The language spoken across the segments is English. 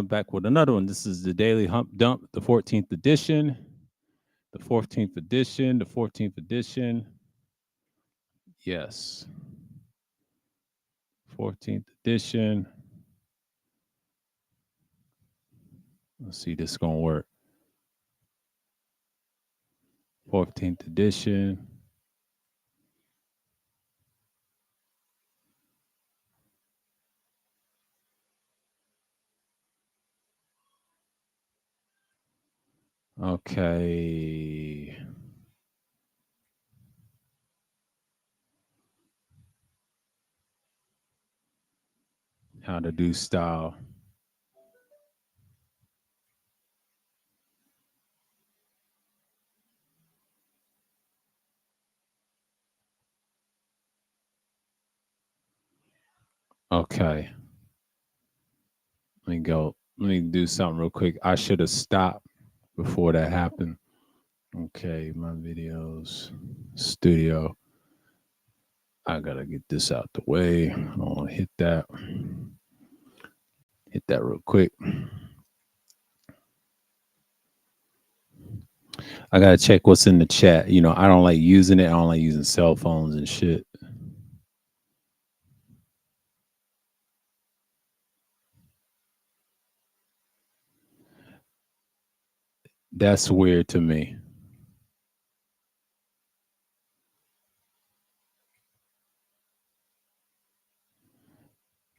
going back with another one. This is the Daily Hump Dump, the 14th edition. The 14th edition. The 14th edition. Yes. 14th edition. Let's see, this is going to work. 14th edition. Okay. How to do style. Okay. Let me go. Let me do something real quick. I should have stopped before that happened. Okay, my videos, studio. I gotta get this out the way. I don't want to hit that. Hit that real quick. I gotta check what's in the chat. You know, I don't like using it. I don't like using cell phones and shit. That's weird to me.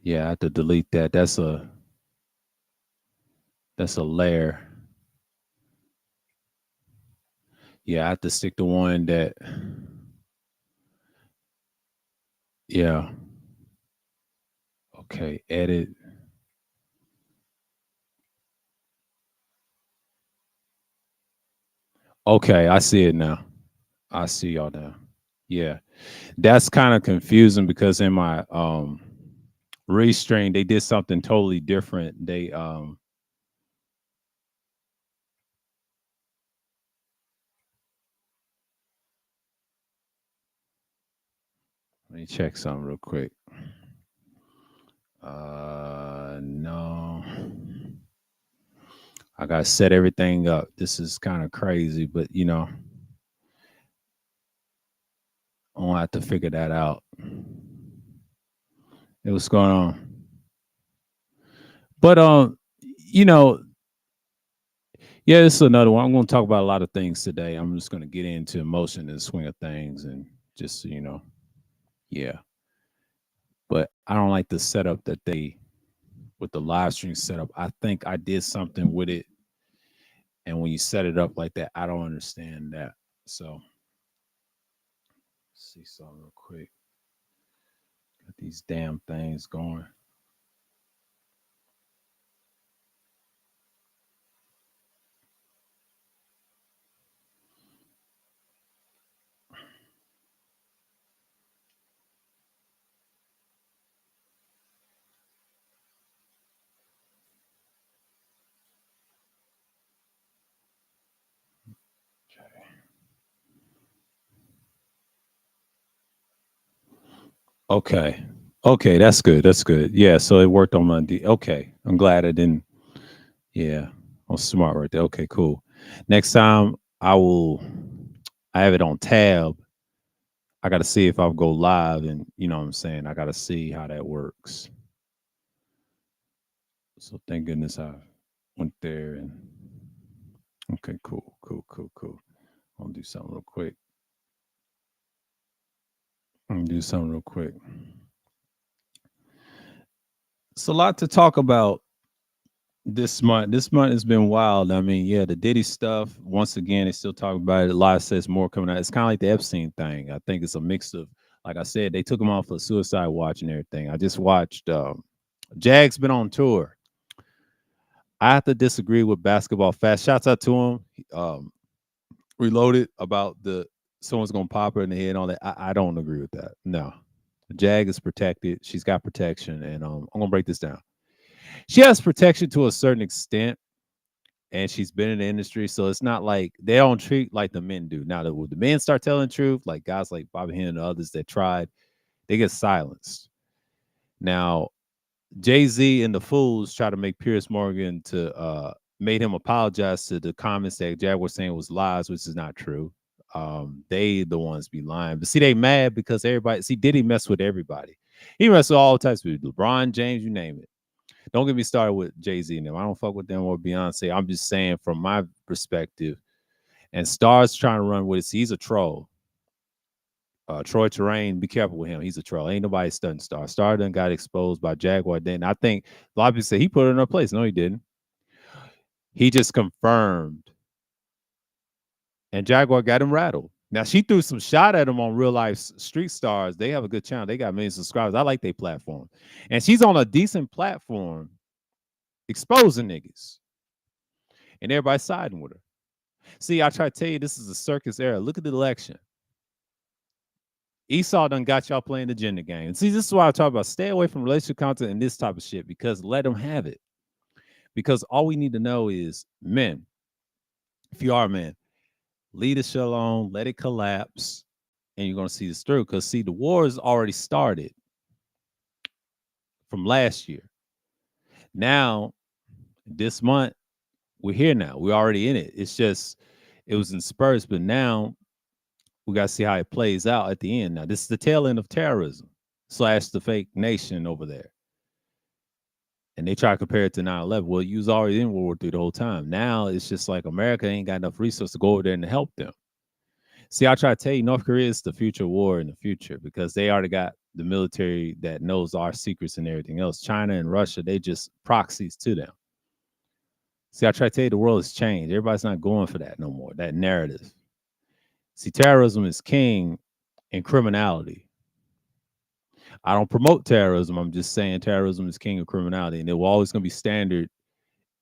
Yeah, I have to delete that. That's a layer. Yeah, I have to stick to one that. Yeah. Okay. Edit. Okay, I see it now. I see y'all now. Yeah. That's kind of confusing because in my restring, they did something totally different. They let me check something real quick. No. I gotta set everything up. This is kind of crazy, but you know, I'll have to figure that out. Hey, what's going on? But you know, yeah, this is another one. I'm gonna talk about a lot of things today. I'm just gonna get into emotion and swing of things and just, you know, yeah. But I don't like the setup that they with the live stream setup. I think I did something with it. And when you set it up like that, I don't understand that. So let's see something real quick. Got these damn things going. Okay. Okay, that's good. That's good. Yeah, so it worked on Monday. Okay. I'm glad I didn't. Yeah. I'm smart right there. Okay, cool. Next time I have it on tab. I gotta see if I'll go live and you know what I'm saying. I gotta see how that works. So thank goodness I went there and okay, cool, cool, cool, cool. I'll do something real quick. I'm do something real quick. It's a lot to talk about this month. This month has been wild. I mean, yeah, the Diddy stuff. Once again, they still talk about it. A lot says more coming out. It's kind of like the Epstein thing. I think it's a mix of, like I said, they took him off of suicide watch and everything. I just watched. Jag's been on tour. I have to disagree with basketball fast. Shouts out to him. Reloaded about the someone's gonna pop her in the head and all that. I don't agree with that. No. Jag is protected. She's got protection, and I'm gonna break this down. She has protection to a certain extent, and she's been in the industry, so it's not like they don't treat like the men do. Now that when the men start telling the truth, like guys like Bobby Hinn and others that tried, they get silenced. Now Jay-Z and the Fools try to make Pierce Morgan to made him apologize to the comments that Jack was saying was lies, which is not true. They the ones be lying. But see, they mad because everybody see Diddy mess with everybody. He mess with all types of people. LeBron James, you name it. Don't get me started with Jay-Z and them. I don't fuck with them or Beyonce. I'm just saying from my perspective. And Star's trying to run with it. See, he's a troll. Troy Terrain, be careful with him. He's a troll. Ain't nobody studying Star. Star done got exposed by Jaguar. Then I think a lot of people say he put it in her place. No, he didn't. He just confirmed. And Jaguar got him rattled. Now she threw some shot at him on Real Life Street Stars. They have a good channel. They got millions of subscribers. I like their platform. And she's on a decent platform exposing niggas. And everybody's siding with her. See, I try to tell you, this is a circus era. Look at the election. Esau done got y'all playing the gender game. And see, this is why I talk about stay away from relationship content and this type of shit because let them have it. Because all we need to know is men, if you are a man, leave the shit alone, let it collapse, and you're going to see this through. Because, see, the war has already started from last year. Now, this month, we're here now. We're already in it. It's just, it was in spurts, but now we got to see how it plays out at the end. Now, this is the tail end of terrorism / the fake nation over there. And they try to compare it to 9/11. Well, you was already in World War III the whole time. Now it's just like America ain't got enough resources to go over there and help them. See, I try to tell you, North Korea is the future war in the future because they already got the military that knows our secrets and everything else. China and Russia, they just proxies to them. See, I try to tell you, the world has changed. Everybody's not going for that no more, that narrative. See, terrorism is king in criminality. I don't promote terrorism. I'm just saying terrorism is king of criminality, and it will always going to be standard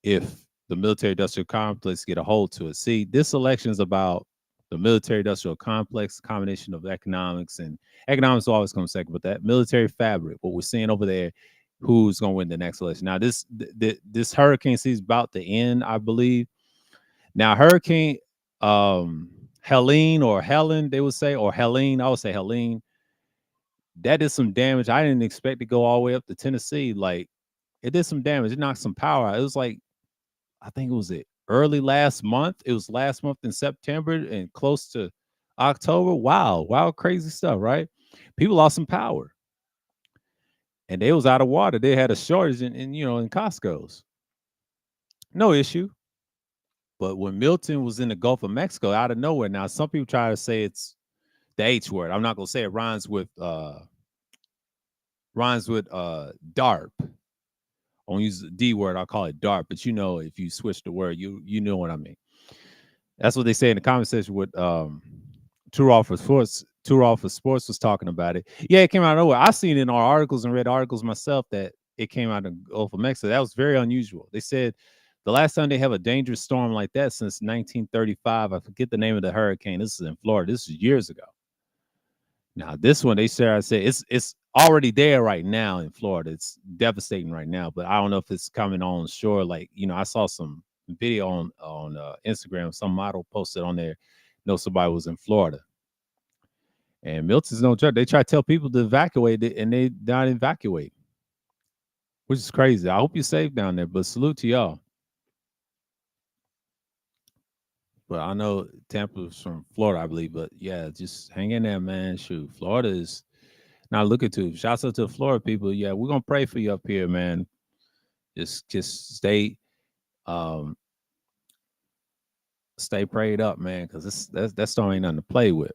if the military-industrial complex get a hold to it. See, this election is about the military-industrial complex, combination of economics, and economics will always come second, but that military fabric, what we're seeing over there, who's going to win the next election. Now, this hurricane season is about to end, I believe. Now, Hurricane Helene or Helen, they would say, or Helene, I would say Helene, that did some damage. I didn't expect to go all the way up to Tennessee. Like, it did some damage. It knocked some power out. It was like, I think it was early last month. It was last month in September and close to October. Wow, crazy stuff, right? People lost some power. And they was out of water. They had a shortage in Costco's. No issue. But when Milton was in the Gulf of Mexico, out of nowhere, now some people try to say it's the H word. I'm not gonna say it rhymes with DARP. I won't use the D word, I'll call it DARP, but if you switch the word, you know what I mean. That's what they say in the comment section with True Offer Sports. True Offer Sports was talking about it. Yeah, it came out of nowhere. I seen it in our articles and read articles myself that it came out of Gulf of Mexico. That was very unusual. They said the last time they have a dangerous storm like that since 1935, I forget the name of the hurricane. This is in Florida. This is years ago. Now, this one, they said, it's already there right now in Florida. It's devastating right now, but I don't know if it's coming on shore. Like, I saw some video on Instagram. Some model posted on there, somebody was in Florida. And Milton's no joke. They try to tell people to evacuate it, and they not evacuate, which is crazy. I hope you're safe down there, but salute to y'all. But I know Tampa's from Florida, I believe. But yeah, just hang in there, man. Shoot, Florida is not looking to. Shouts out to the Florida people. Yeah, we're gonna pray for you up here, man. Just stay prayed up, man, because that storm ain't nothing to play with.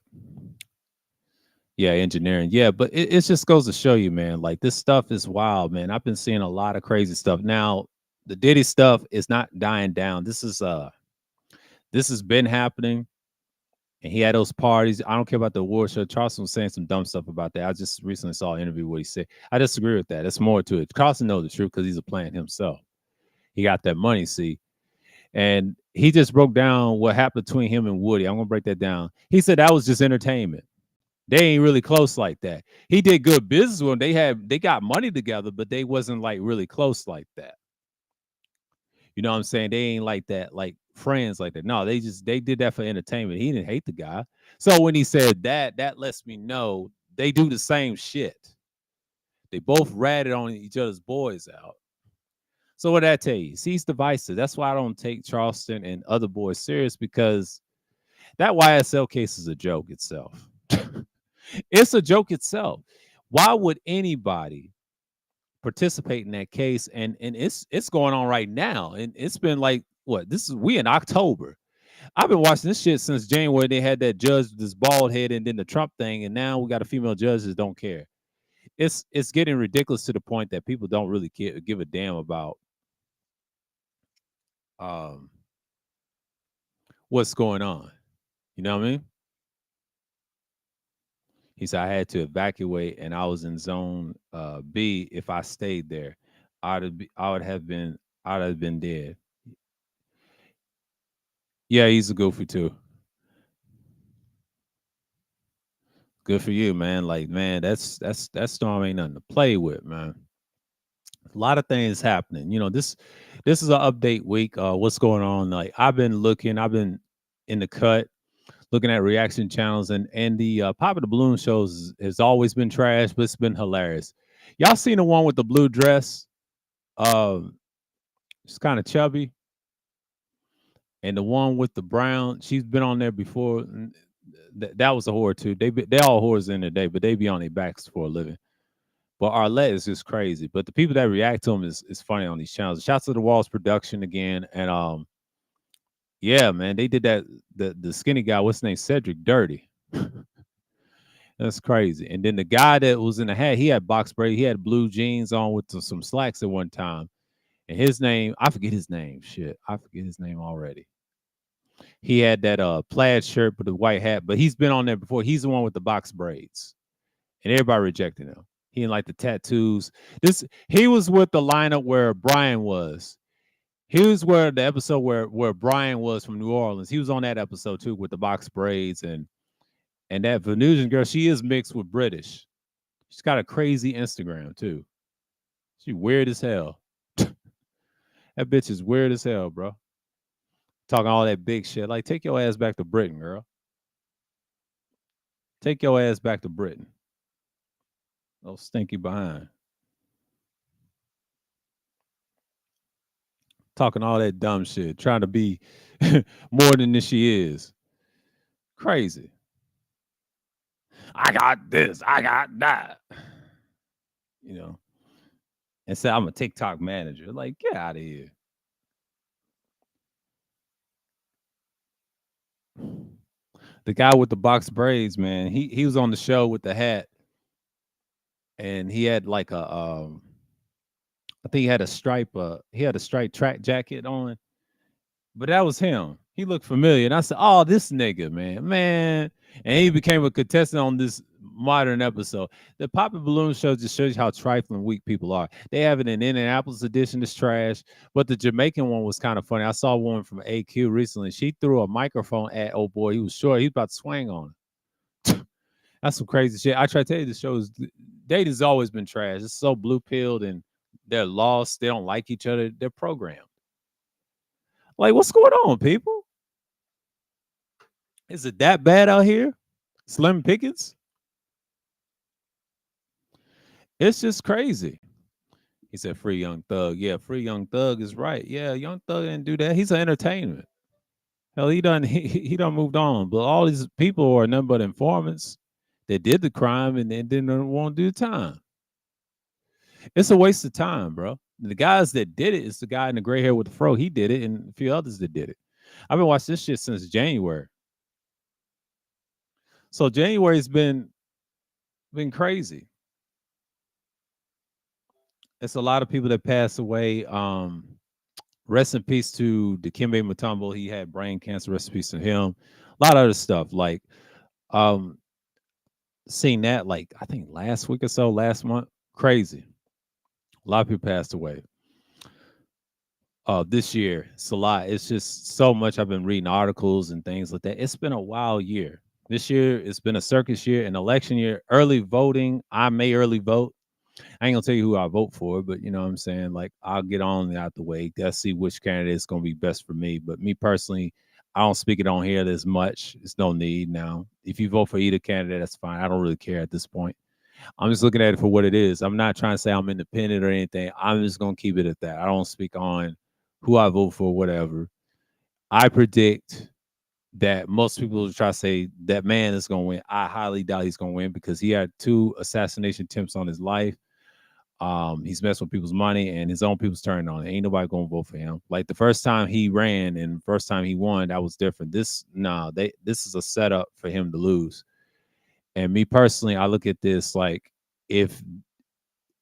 Yeah, engineering. Yeah, but it just goes to show you, man, like this stuff is wild, man. I've been seeing a lot of crazy stuff. Now, the Diddy stuff is not dying down. This has been happening. And he had those parties. I don't care about the award show. Charleston was saying some dumb stuff about that. I just recently saw an interview where he said, I disagree with that. There's more to it. Charleston knows the truth because he's a plant himself. He got that money, see. And he just broke down what happened between him and Woody. I'm going to break that down. He said that was just entertainment. They ain't really close like that. He did good business with them. They got money together, but they wasn't like really close like that. You know what I'm saying? They ain't like that, like friends like that. No, they did that for entertainment. He didn't hate the guy. So when he said that lets me know they do the same shit. They both ratted on each other's boys out. So what that tell you? See, he's divisive. That's why I don't take Charleston and other boys serious, because that YSL case is a joke itself. It's a joke itself. Why would anybody participate in that case? And it's going on right now. And it's been like, what? This is, we in October. I've been watching this shit since January. They had that judge with this bald head and then the Trump thing, and now we got a female judge that don't care. It's getting ridiculous to the point that people don't really give a damn about um what's going on. You know what I mean? He said I had to evacuate and I was in zone B. If I stayed there, I would have been dead. Yeah, he's a goofy too. Good for you, man. Like, man, that's that storm ain't nothing to play with, man. A lot of things happening. You know, this is an update week. What's going on? Like, I've been in the cut, looking at reaction channels, and the Pop of the Balloon shows has always been trash, but it's been hilarious. Y'all seen the one with the blue dress? Um, she's kind of chubby, and the one with the brown, she's been on there before. That was a whore too. They all whores in their day, but they be on their backs for a living. But Arlette is just crazy. But the people that react to him is funny on these channels. Shouts to the Walls production again, and yeah, man, they did that. The skinny guy, what's his name, Cedric, dirty. That's crazy. And then the guy that was in the hat, he had box braid. He had blue jeans on with some slacks at one time. And his name, I forget his name. Shit, I forget his name already. He had that plaid shirt with the white hat, but he's been on there before. He's the one with the box braids, and everybody rejected him. He didn't like the tattoos. He was with the lineup where Brian was. He was where the episode where Brian was from New Orleans. He was on that episode too with the box braids and that Venusian girl. She is mixed with British. She's got a crazy Instagram too. She weird as hell. That bitch is weird as hell, bro. Talking all that big shit. Like, take your ass back to Britain, girl. Take your ass back to Britain. Oh, stinky behind. Talking all that dumb shit. Trying to be more than she is. Crazy. I got this. I got that. You know. And say I'm a TikTok manager. Like, get out of here. The guy with the box braids, man. He was on the show with the hat, and he had like a I think he had a striped track jacket on, but that was him. He looked familiar, and I said, "Oh, this nigga, man." And he became a contestant on this modern episode. The Pop and Balloon show just shows you how trifling weak people are. They have it in Indianapolis edition that's trash, but the Jamaican one was kind of funny. I saw one from AQ recently. She threw a microphone at old boy. He was short. He was about to swing on her. That's some crazy shit. I try to tell you, the show's dating's always been trash. It's so blue pilled and they're lost. They don't like each other. They're programmed. Like, what's going on, people? Is it that bad out here? Slim Pickens? It's just crazy. He said, "Free Young Thug." Yeah, Free Young Thug is right. Yeah, Young Thug didn't do that. He's an entertainment. Hell, he done moved on. But all these people are nothing but informants that did the crime and then didn't want to do the time. It's a waste of time, bro. The guys that did it is the guy in the gray hair with the fro. He did it, and a few others that did it. I've been watching this shit since January. So January's been crazy. It's a lot of people that passed away. Rest in peace to Dikembe Mutombo. He had brain cancer. Rest in peace to him. A lot of other stuff. Like, um, seen that like I think last week or so, last month. Crazy. A lot of people passed away. This year, it's a lot. It's just so much. I've been reading articles and things like that. It's been a wild year. This year, it's been a circus year, an election year, early voting. I may early vote. I ain't gonna tell you who I vote for, but you know what I'm saying? Like, I'll get on and out the way. Let's see which candidate is gonna be best for me. But me personally, I don't speak it on here as much. It's no need now. If you vote for either candidate, that's fine. I don't really care at this point. I'm just looking at it for what it is. I'm not trying to say I'm independent or anything. I'm just gonna keep it at that. I don't speak on who I vote for, whatever. I predict that most people will try to say that man is gonna win. I highly doubt he's gonna win because he had two assassination attempts on his life. He's messed with people's money and his own people's turning on it. Ain't nobody gonna vote for him. Like the first time he ran and first time he won, that was different. This is a setup for him to lose. And me personally, I look at this like if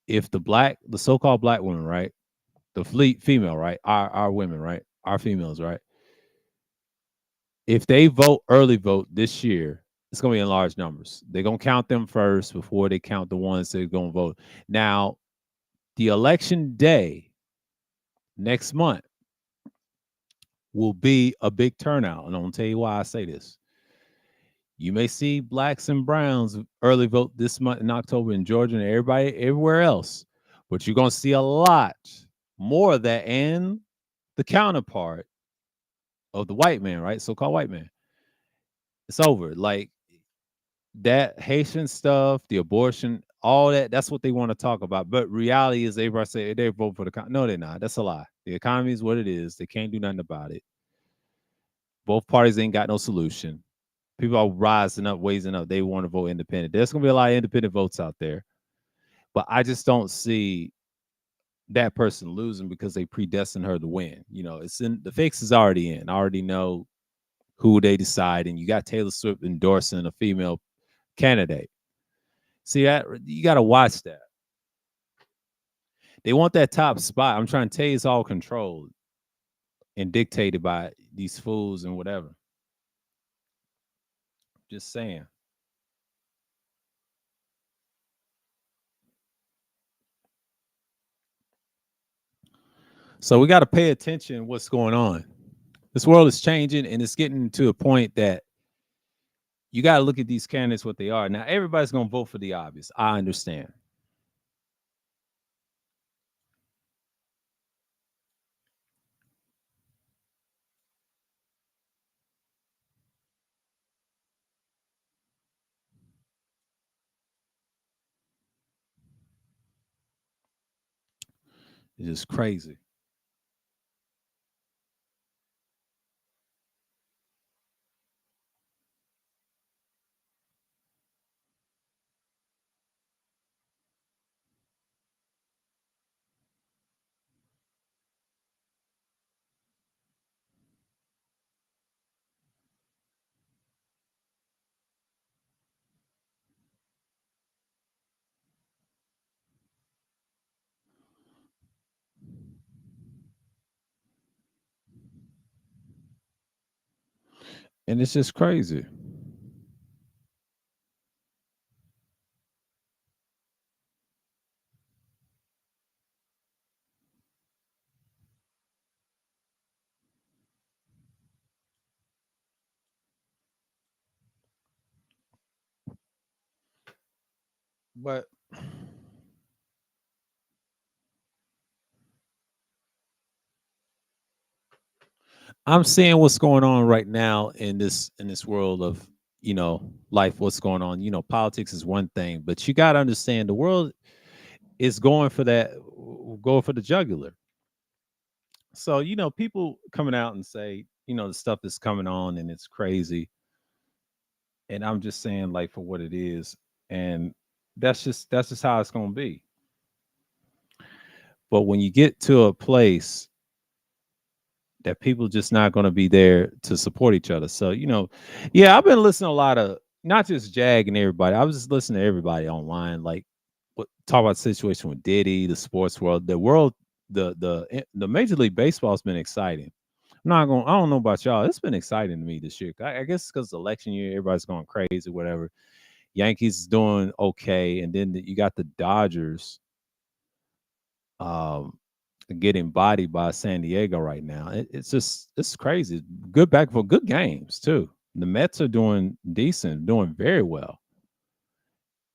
the so-called black women, right, the fleet female, right, our women, right, our females, right, if they vote early vote this year, it's gonna be in large numbers. They're gonna count them first before they count the ones that are gonna vote. Now, the election day next month will be a big turnout, and I'm gonna tell you why I say this. You may see blacks and browns early vote this month in October in Georgia and everybody everywhere else, but you're gonna see a lot more of that and the counterpart of the white man, right? So-called white man. It's over. Like that Haitian stuff, the abortion, all that. That's what they want to talk about. But reality is, everybody say they vote for the. No, they're not. That's a lie. The economy is what it is. They can't do nothing about it. Both parties ain't got no solution. People are rising up, raising up. They want to vote independent. There's gonna be a lot of independent votes out there, but I just don't see that person losing because they predestined her to win. It's in the fix is already in. I already know who they decide, and you got Taylor Swift endorsing a female candidate. See that you got to watch that. They want that top spot. I'm trying to tell you, it's all controlled and dictated by these fools and whatever. Just saying. So we got to pay attention what's going on. This world is changing, and it's getting to a point that you got to look at these candidates what they are. Now everybody's going to vote for the obvious. I understand. It's just crazy. And it's just crazy. But I'm seeing what's going on right now in this world of life. What's going on? Politics is one thing, but you got to understand the world is going for that, going for the jugular. So people coming out and say the stuff is coming on and it's crazy, and I'm just saying like for what it is, and that's just how it's going to be. But when you get to a place that people just not going to be there to support each other. So, yeah, I've been listening to a lot of not just Jag and everybody. I was just listening to everybody online, like talk about the situation with Diddy, the sports world, the world, the Major League Baseball has been exciting. I'm not going. I don't know about y'all. It's been exciting to me this year. I guess because it's election year, everybody's going crazy, whatever. Yankees is doing okay, and then you got the Dodgers. Um, getting bodied by San Diego right now. It's crazy. Good back for good games too. The Mets are doing decent, doing very well.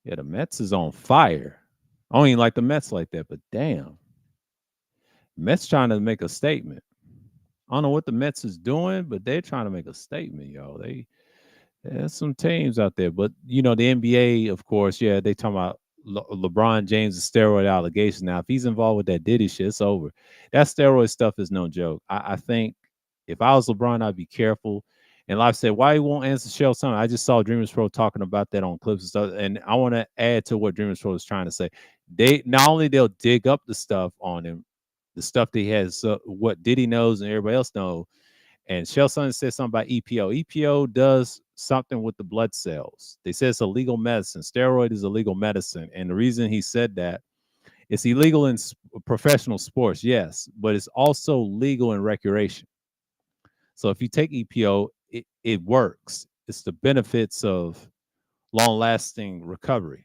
Yeah, the Mets is on fire. I don't even like the Mets like that, but damn, Mets trying to make a statement. I don't know what the Mets is doing, but they're trying to make a statement, yo. There's some teams out there, but the NBA, of course, yeah, they talking about LeBron James' steroid allegation. Now, if he's involved with that Diddy shit, it's over. That steroid stuff is no joke. I think if I was LeBron, I'd be careful. And like I said, why he won't answer Shell something? I just saw Dreamers Pro talking about that on clips and stuff. And I want to add to what Dreamers Pro is trying to say. They not only they'll dig up the stuff on him, the stuff that he has, what Diddy knows and everybody else know. And Shell Sun said something about EPO. EPO does something with the blood cells. They say it's a legal medicine. Steroid is a legal medicine. And the reason he said that, it's illegal in professional sports, yes, but it's also legal in recreation. So if you take EPO, it works. It's the benefits of long lasting recovery.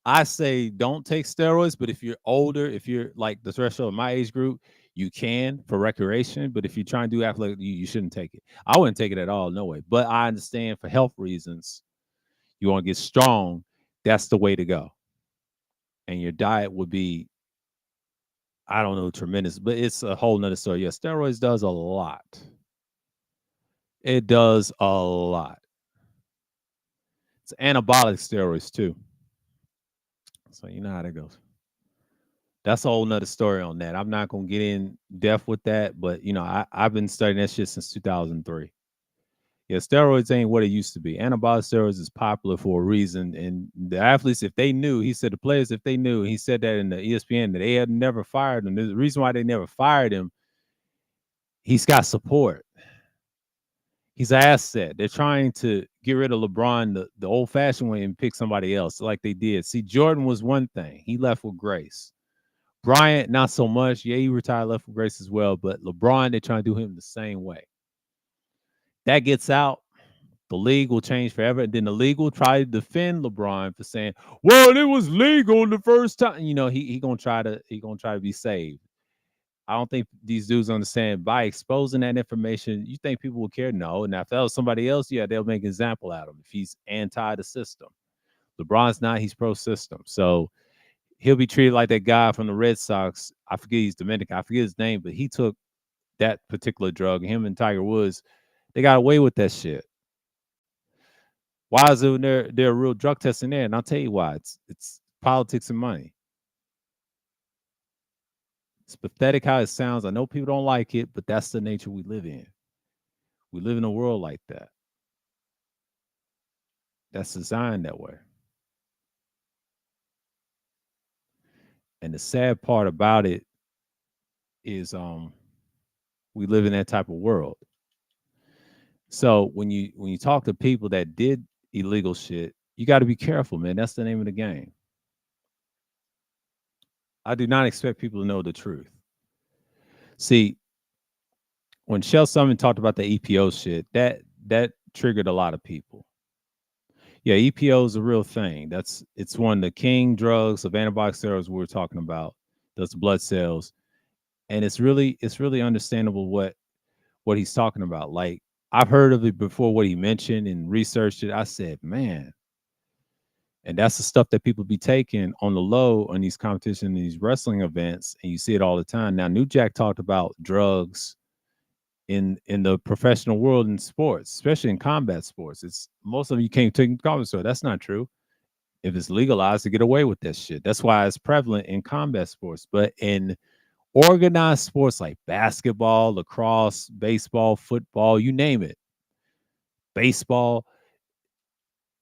I say don't take steroids, but if you're older, if you're like the threshold of my age group, you can for recreation. But if you're trying to do athletic, you shouldn't take it. I wouldn't take it at all, no way. But I understand for health reasons, you want to get strong, that's the way to go. And your diet would be, I don't know, tremendous, but it's a whole nother story. Yeah, steroids does a lot. It does a lot. It's anabolic steroids too. So you know how that goes. That's a whole nother story on that. I'm not gonna get in depth with that, but I've been studying that shit since 2003. Yeah, steroids ain't what it used to be. Anabolic steroids is popular for a reason, and the athletes, if they knew, he said the players, if they knew, he said that in the ESPN that they had never fired him. There's a reason why they never fired him. He's got support. He's an asset. They're trying to get rid of LeBron the old fashioned way and pick somebody else like they did. See, Jordan was one thing. He left with grace. Bryant, not so much. Yeah, he retired, left with grace as well. But LeBron, they're trying to do him the same way. That gets out, the league will change forever. And then the league will try to defend LeBron for saying, "Well, it was legal the first time." He gonna try to be saved. I don't think these dudes understand by exposing that information. You think people will care? No. Now, if that was somebody else, yeah, they'll make an example out of him if he's anti the system. LeBron's not; he's pro system. So he'll be treated like that guy from the Red Sox. I forget he's Dominican. I forget his name, but he took that particular drug. Him and Tiger Woods, they got away with that shit. Why is there a real drug test in there? And I'll tell you why. It's politics and money. It's pathetic how it sounds. I know people don't like it, but that's the nature we live in. We live in a world like that. That's designed that way. And the sad part about it is we live in that type of world. So when you talk to people that did illegal shit, you got to be careful, man. That's the name of the game. I do not expect people to know the truth. See, when Shell Summon talked about the EPO shit, that triggered a lot of people. Yeah, EPO is a real thing. It's one of the king drugs of anabolic steroids we were talking about. That's blood cells, and it's really understandable what he's talking about. Like I've heard of it before, what he mentioned and researched it. I said, man, and that's the stuff that people be taking on the low on these competition, these wrestling events, and you see it all the time. Now, New Jack talked about drugs in the professional world in sports, especially in combat sports. It's most of them you can't take in combat sport. That's not true. If it's legalized to get away with that shit. That's why it's prevalent in combat sports. But in organized sports like basketball, lacrosse, baseball, football, you name it, baseball,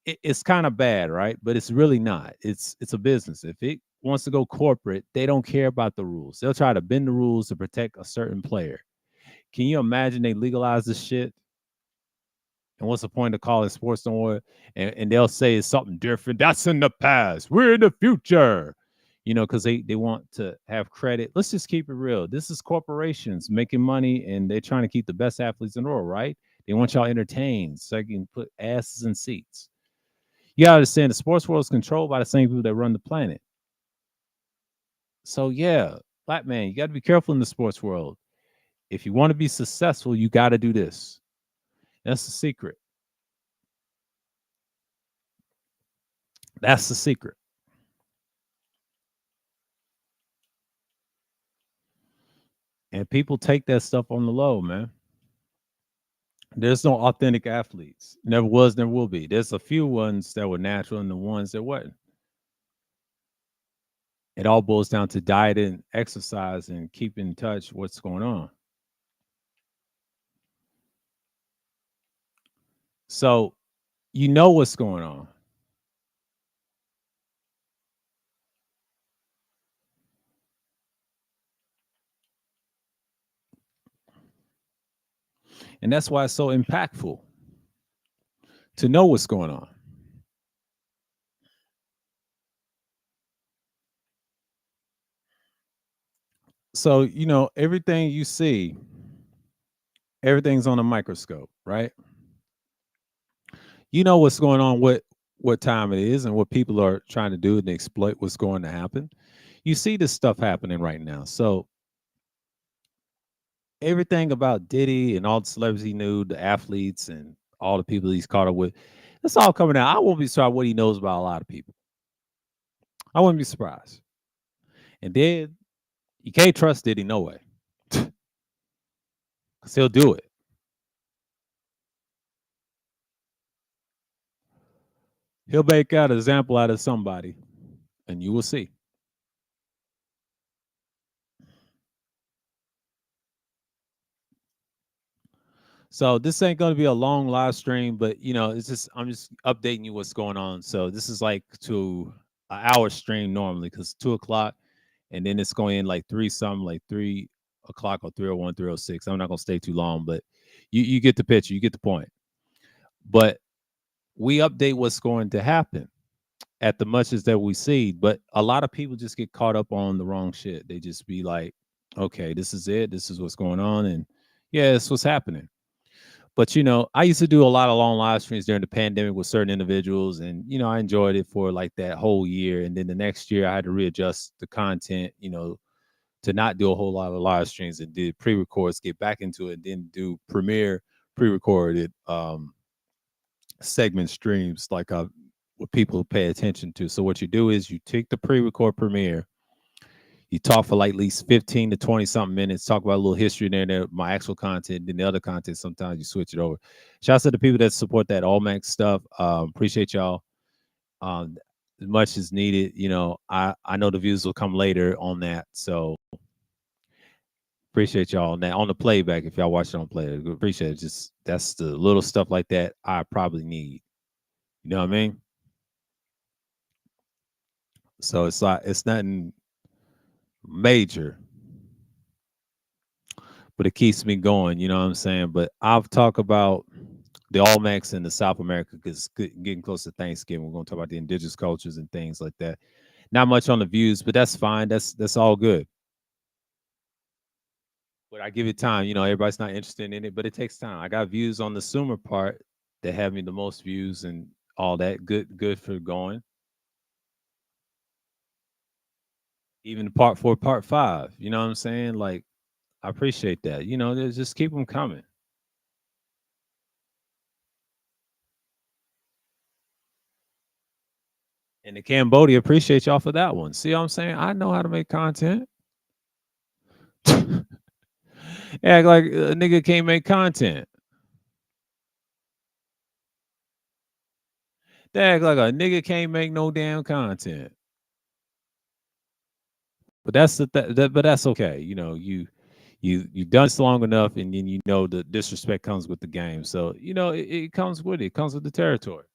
it's kind of bad, right? But it's really not. It's a business. If it wants to go corporate, they don't care about the rules. They'll try to bend the rules to protect a certain player. Can you imagine they legalize this shit? And what's the point of calling sports no more? And they'll say it's something different. That's in the past. We're in the future. Because they want to have credit. Let's just keep it real. This is corporations making money, and they're trying to keep the best athletes in the world, right? They want y'all entertained so they can put asses in seats. You gotta understand the sports world is controlled by the same people that run the planet. So yeah, black man, you got to be careful in the sports world. If you want to be successful, you got to do this. That's the secret. That's the secret. And people take that stuff on the low, man. There's no authentic athletes. Never was, never will be. There's a few ones that were natural and the ones that weren't. It all boils down to diet and exercise and keep in touch what's going on. So you know what's going on. And that's why it's so impactful to know what's going on. So, everything you see, everything's on a microscope, right? You know what's going on, what time it is, and what people are trying to do and exploit what's going to happen. You see this stuff happening right now. So everything about Diddy and all the celebrities he knew, the athletes and all the people he's caught up with, it's all coming out. I won't be surprised what he knows about a lot of people. I wouldn't be surprised. And then you can't trust Diddy no way. Because he'll do it. He'll make out an example out of somebody, and you will see. So this ain't gonna be a long live stream, but it's just I'm just updating you what's going on. So this is like to an hour stream normally because 2 o'clock, and then it's going in like three something, like 3 o'clock or 3:01, 3:06. I'm not gonna stay too long, but you get the picture, you get the point. But we update what's going to happen at the much as that we see. But a lot of people just get caught up on the wrong shit. They just be like, okay, this is it, this is what's going on, and yeah, it's what's happening. But I used to do a lot of long live streams during the pandemic with certain individuals, and I enjoyed it for like that whole year. And then the next year, I had to readjust the content, to not do a whole lot of live streams and did pre-records, get back into it, then do premiere pre-recorded segment streams like what people pay attention to. So what you do is you take the pre-record premiere, you talk for like at least 15 to 20 something minutes, talk about a little history there, my actual content, then the other content, sometimes you switch it over. Shouts to the people that support that All Max stuff. Appreciate y'all. Um, as much as needed, I know the views will come later on that. So appreciate y'all. Now on the playback, if y'all watch it on playback, appreciate it. Just that's the little stuff like that I probably need. You know what I mean? So it's like it's nothing major, but it keeps me going. You know what I'm saying? But I've talked about the All Max in the South America because getting close to Thanksgiving, we're going to talk about the indigenous cultures and things like that. Not much on the views, but that's fine. That's all good. But I give it time. Everybody's not interested in it, but it takes time. I got views on the Sumer part that have me the most views and all that. Good for going. Even part 4, part 5. You know what I'm saying? Like I appreciate that. Just keep them coming. And the Cambodia, appreciate y'all for that one. See what I'm saying? I know how to make content. Act like a nigga can't make content. They act like a nigga can't make no damn content. But but that's okay. You done this long enough, and then the disrespect comes with the game. So it comes with it. It comes with the territory.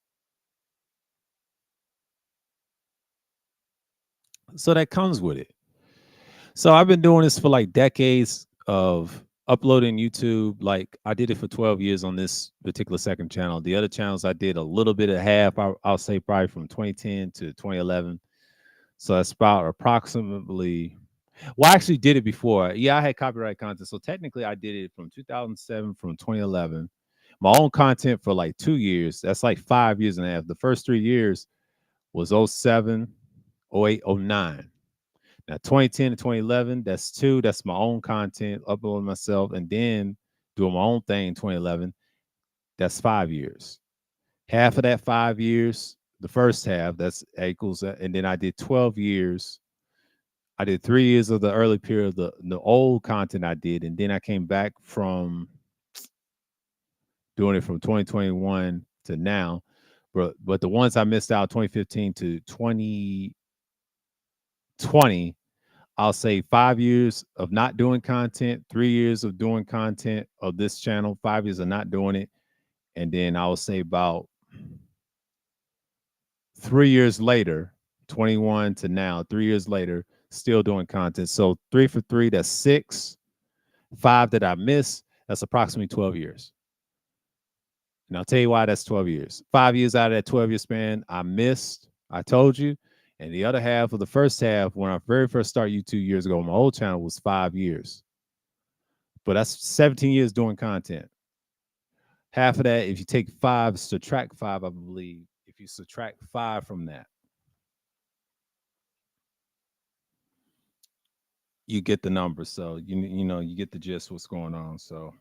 So that comes with it. So I've been doing this for like decades of uploading YouTube. Like I did it for 12 years on this particular second channel. The other channels I did a little bit of half. I'll say probably from 2010 to 2011. So that's about approximately. Well, I actually did it before. Yeah, I had copyright content. So technically, I did it from 2007, from 2011. My own content for like 2 years. That's like 5 years and a half. The first 3 years was '07, '08, '09. Now 2010 to 2011, that's two. That's my own content, uploading myself, and then doing my own thing in 2011. That's 5 years. Half of that 5 years, the first half, that's equals, and then I did 12 years. I did 3 years of the early period of the old content I did, and then I came back from doing it from 2021 to now. But the ones I missed out 2015 to 20 20, I'll say 5 years of not doing content, 3 years of doing content of this channel, 5 years of not doing it. And then I will say about 3 years later, 21 to now, 3 years later, still doing content. So 3 for 3, that's 6. 5 that I missed, that's approximately 12 years. And I'll tell you why that's 12 years. 5 years out of that 12-year span, I missed. I told you. And the other half of the first half, when I very first started YouTube years ago, my old channel was 5 years. But that's 17 years doing content. Half of that, if you take 5, subtract 5, I believe. If you subtract 5 from that, you get the number. So you know you get the gist what's going on. So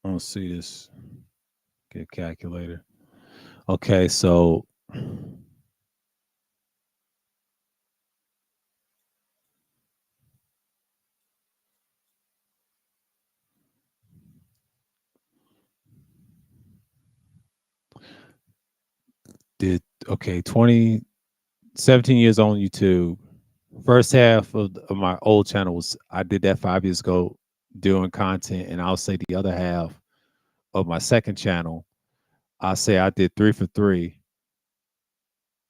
I don't see this. Get a calculator. Okay, so did okay 20 17 years on YouTube. First half of my old channel was I did that 5 years ago doing content, and I'll say the other half of my second channel, I say I did 3 for 3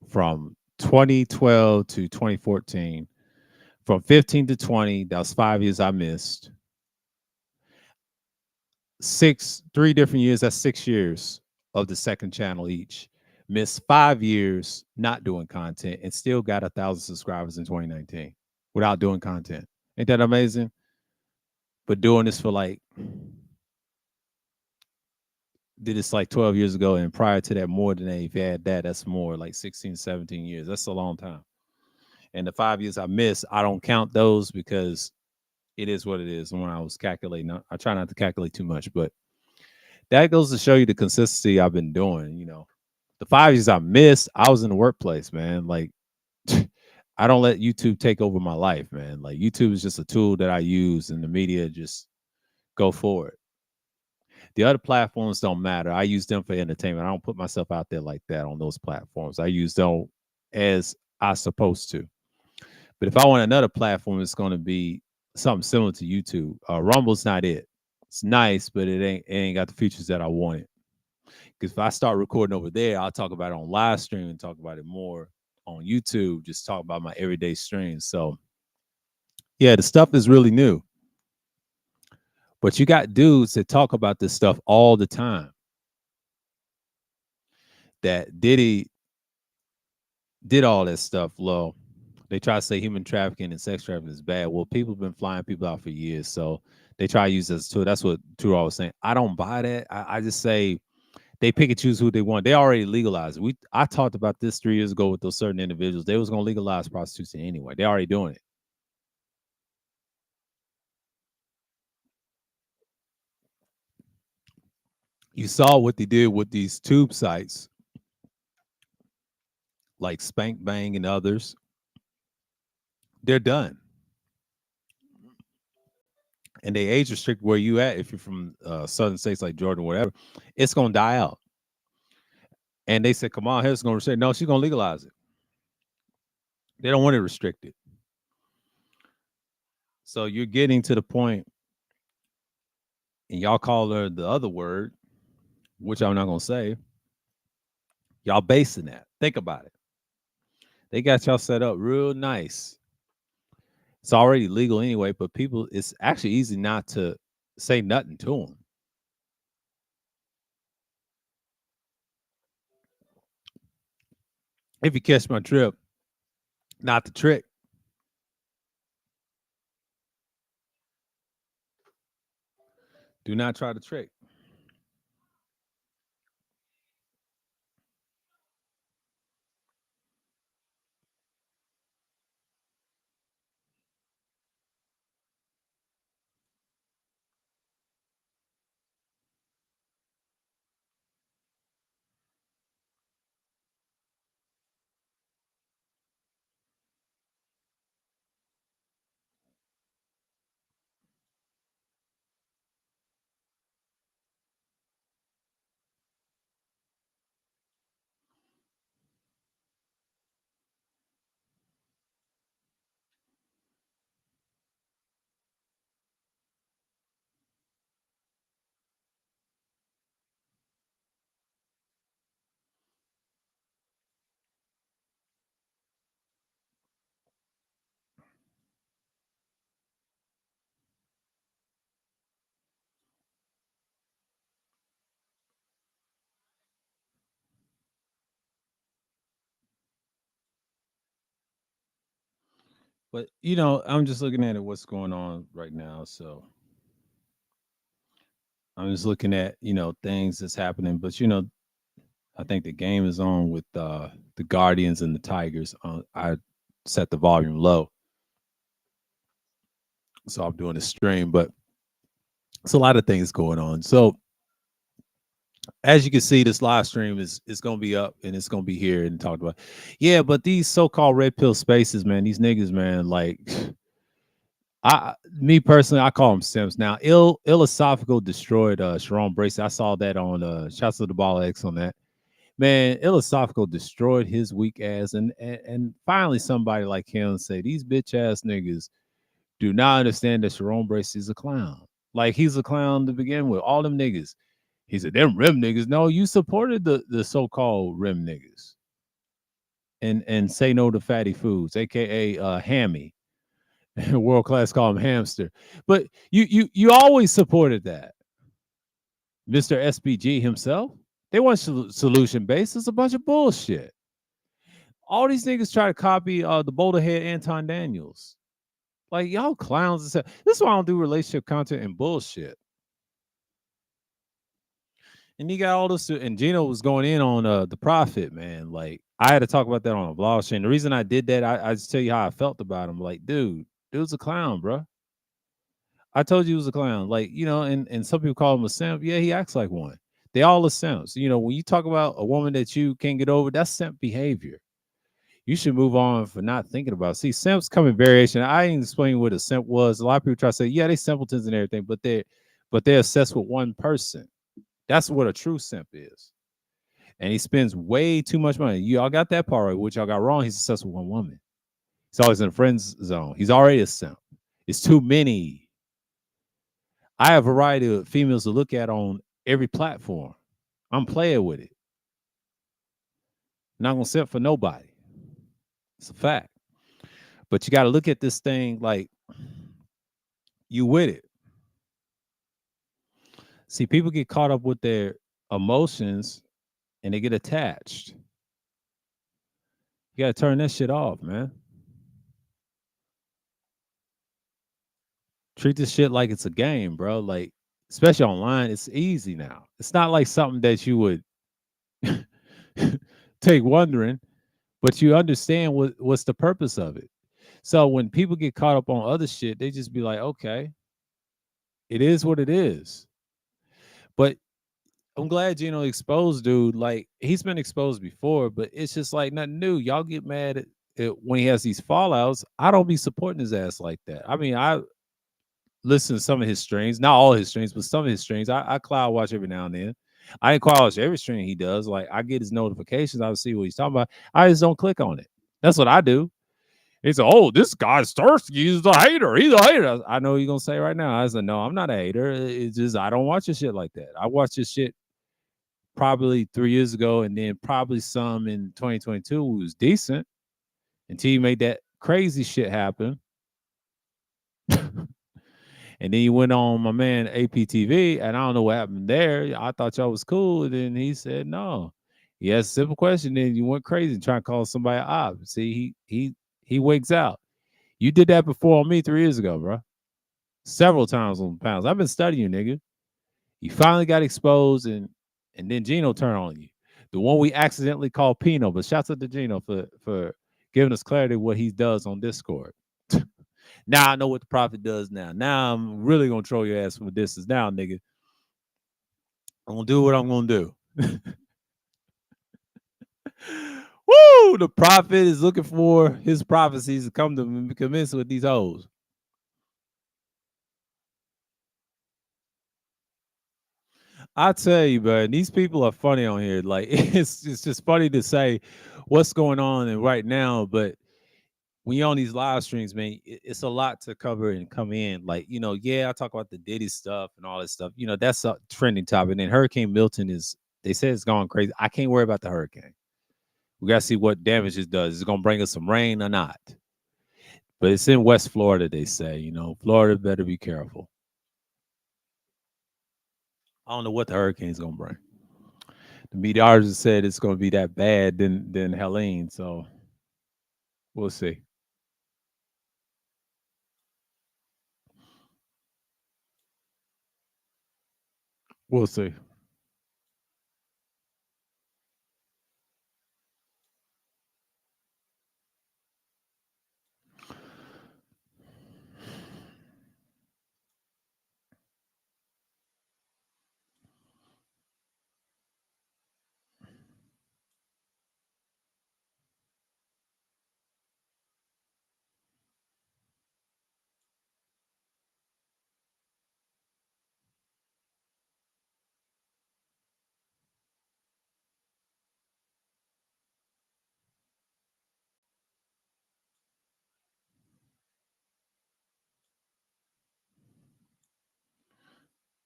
from 2012 to 2014. From 15 to 20, that was 5 years I missed. 3 different years, that's 6 years of the second channel each. Missed 5 years not doing content and still got 1,000 subscribers in 2019 without doing content. Ain't that amazing? But doing this for like, did this like 12 years ago. And prior to that, more than that, if you add that, that's more like 16, 17 years. That's a long time. And the 5 years I missed, I don't count those because it is what it is. And when I was calculating, I try not to calculate too much, but that goes to show you the consistency I've been doing. The 5 years I missed, I was in the workplace, man. Like, I don't let YouTube take over my life, man. Like, YouTube is just a tool that I use, and the media just go forward. The other platforms don't matter. I use them for entertainment. I don't put myself out there like that on those platforms. I use them as I supposed to. But if I want another platform, it's going to be something similar to YouTube. Rumble's not it. It's nice, but it ain't got the features that I wanted. Because if I start recording over there, I'll talk about it on live stream and talk about it more on YouTube. Just talk about my everyday streams. So yeah, the stuff is really new. But you got dudes that talk about this stuff all the time. That Diddy did all that stuff low. They try to say human trafficking and sex trafficking is bad. Well, people have been flying people out for years. So they try to use this tool. That's what Turo was saying. I don't buy that. I just say they pick and choose who they want. They already legalized it. I talked about this 3 years ago with those certain individuals. They was going to legalize prostitution anyway. They're already doing it. You saw what they did with these tube sites like Spank Bang and others. They're done. And they age restrict where you at. If you're from southern states like Georgia or whatever, it's going to die out. And they said, come on, Harris going to restrict. No, she's going to legalize it. They don't want it restricted. So you're getting to the point, and y'all call her the other word, which I'm not going to say. Y'all basing that. Think about it. They got y'all set up real nice. It's already legal anyway, but people, it's actually easy not to say nothing to them. If you catch my trip, not the trick. Do not try to trick. But I'm just looking at it, what's going on right now. So I'm just looking at things that's happening. But I think the game is on with the Guardians and the Tigers. I set the volume low, so I'm doing a stream. But it's a lot of things going on. So as you can see, this live stream is going to be up and it's going to be here and talked about. Yeah, but these so-called red pill spaces, man, these niggas, man, like me personally, I call them simps. Now, Ilosophical destroyed Sharon Bracy. I saw that on Shots of the Ball X on that. Man, Ilosophical destroyed his weak ass, and finally somebody like him say these bitch ass niggas do not understand that Sharon Bracy is a clown. Like he's a clown to begin with. All them niggas. He said, them rim niggas. No, you supported the so-called rim niggas. And say no to fatty foods, aka hammy. World class call him hamster. But you always supported that. Mr. SBG himself. They want solution based. It's a bunch of bullshit. All these niggas try to copy the boulder head Anton Daniels. Like y'all clowns. This is why I don't do relationship content and bullshit. And he got all this, and Gino was going in on the Prophet, man. Like I had to talk about that on a vlog stream. The reason I did that, I just tell you how I felt about him. Like, dude's a clown, bro. I told you he was a clown. Like, and some people call him a simp. Yeah, he acts like one. They all are simps. When you talk about a woman that you can't get over, that's simp behavior. You should move on for not thinking about it. See, simps come in variation. I didn't explain what a simp was. A lot of people try to say, yeah, they simpletons and everything, but they're obsessed with one person. That's what a true simp is. And he spends way too much money. Y'all got that part right, which y'all got wrong. He's obsessed with one woman. He's always in a friend's zone. He's already a simp. It's too many. I have a variety of females to look at on every platform. I'm playing with it. Not gonna simp for nobody. It's a fact. But you got to look at this thing like you with it. See, people get caught up with their emotions and they get attached. You got to turn that shit off, man. Treat this shit like it's a game, bro. Like, especially online, it's easy now. It's not like something that you would take wondering, but you understand what's the purpose of it. So when people get caught up on other shit, they just be like, okay, it is what it is. But I'm glad Gino exposed dude. Like he's been exposed before, but it's just like nothing new. Y'all get mad at it when he has these fallouts. I don't be supporting his ass like that. I mean, I listen to some of his streams, not all his streams, but some of his streams. I cloud watch every now and then. I ain't cloud watch every stream he does. Like I get his notifications. I see what he's talking about. I just don't click on it. That's what I do. He said, "Oh, this guy Starsky is a hater. He's a hater." I know you're gonna say right now. I said, "No, I'm not a hater. It's just I don't watch this shit like that. I watch this shit probably 3 years ago, and then probably some in 2022 who was decent until you made that crazy shit happen." And then you went on my man APTV, and I don't know what happened there. I thought y'all was cool, and then he said no. He asked a simple question, then you went crazy trying to call somebody op. See, he wakes out. You did that before on me 3 years ago, bro. Several times on pounds. I've been studying you, nigga. You finally got exposed, and then Gino turned on you. The one we accidentally called Pino, but shouts out to Gino for giving us clarity what he does on Discord. Now I know what the prophet does now. Now I'm really gonna troll your ass for distance now, nigga. I'm gonna do what I'm gonna do. Woo! The prophet is looking for his prophecies to come to commence with these hoes. I tell you, man, these people are funny on here. Like it's just funny to say what's going on and right now, but when you're on these live streams, man, it's a lot to cover and come in. Like, yeah, I talk about the Diddy stuff and all this stuff. That's a trending topic. And then Hurricane Milton they say it's gone crazy. I can't worry about the hurricane. We got to see what damage it does. Is it going to bring us some rain or not? But it's in West Florida, they say. Florida better be careful. I don't know what the hurricane's going to bring. The meteorologist said it's going to be that bad than Helene. So we'll see. We'll see.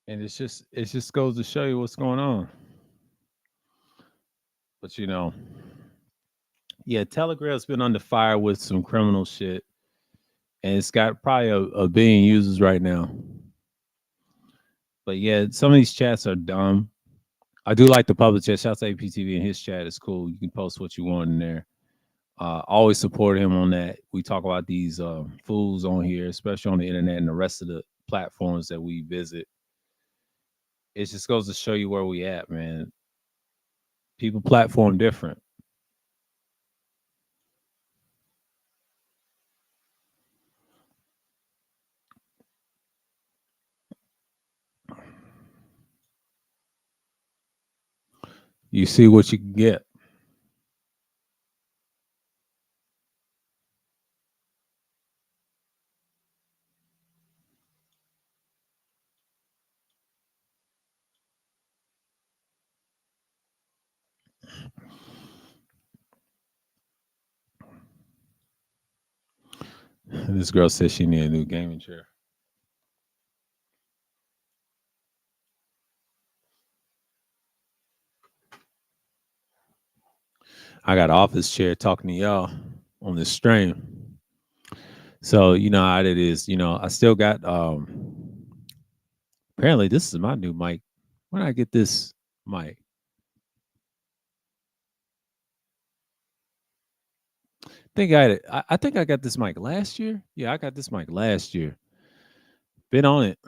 And it just goes to show you what's going on. But yeah, Telegram's been under fire with some criminal shit, and it's got probably a billion users right now. But yeah, some of these chats are dumb. I do like the public chat. Shout out to APTV and his chat is cool. You can post what you want in there. Always support him on that. We talk about these fools on here, especially on the internet and the rest of the platforms that we visit. It just goes to show you where we at, man. People platform different. You see what you can get. And this girl says she need a new gaming chair. I got an office chair talking to y'all on this stream. So you know how it is. I still got apparently this is my new mic. When did I get this mic? I think I got this mic last year. Yeah, I got this mic last year. Been on it.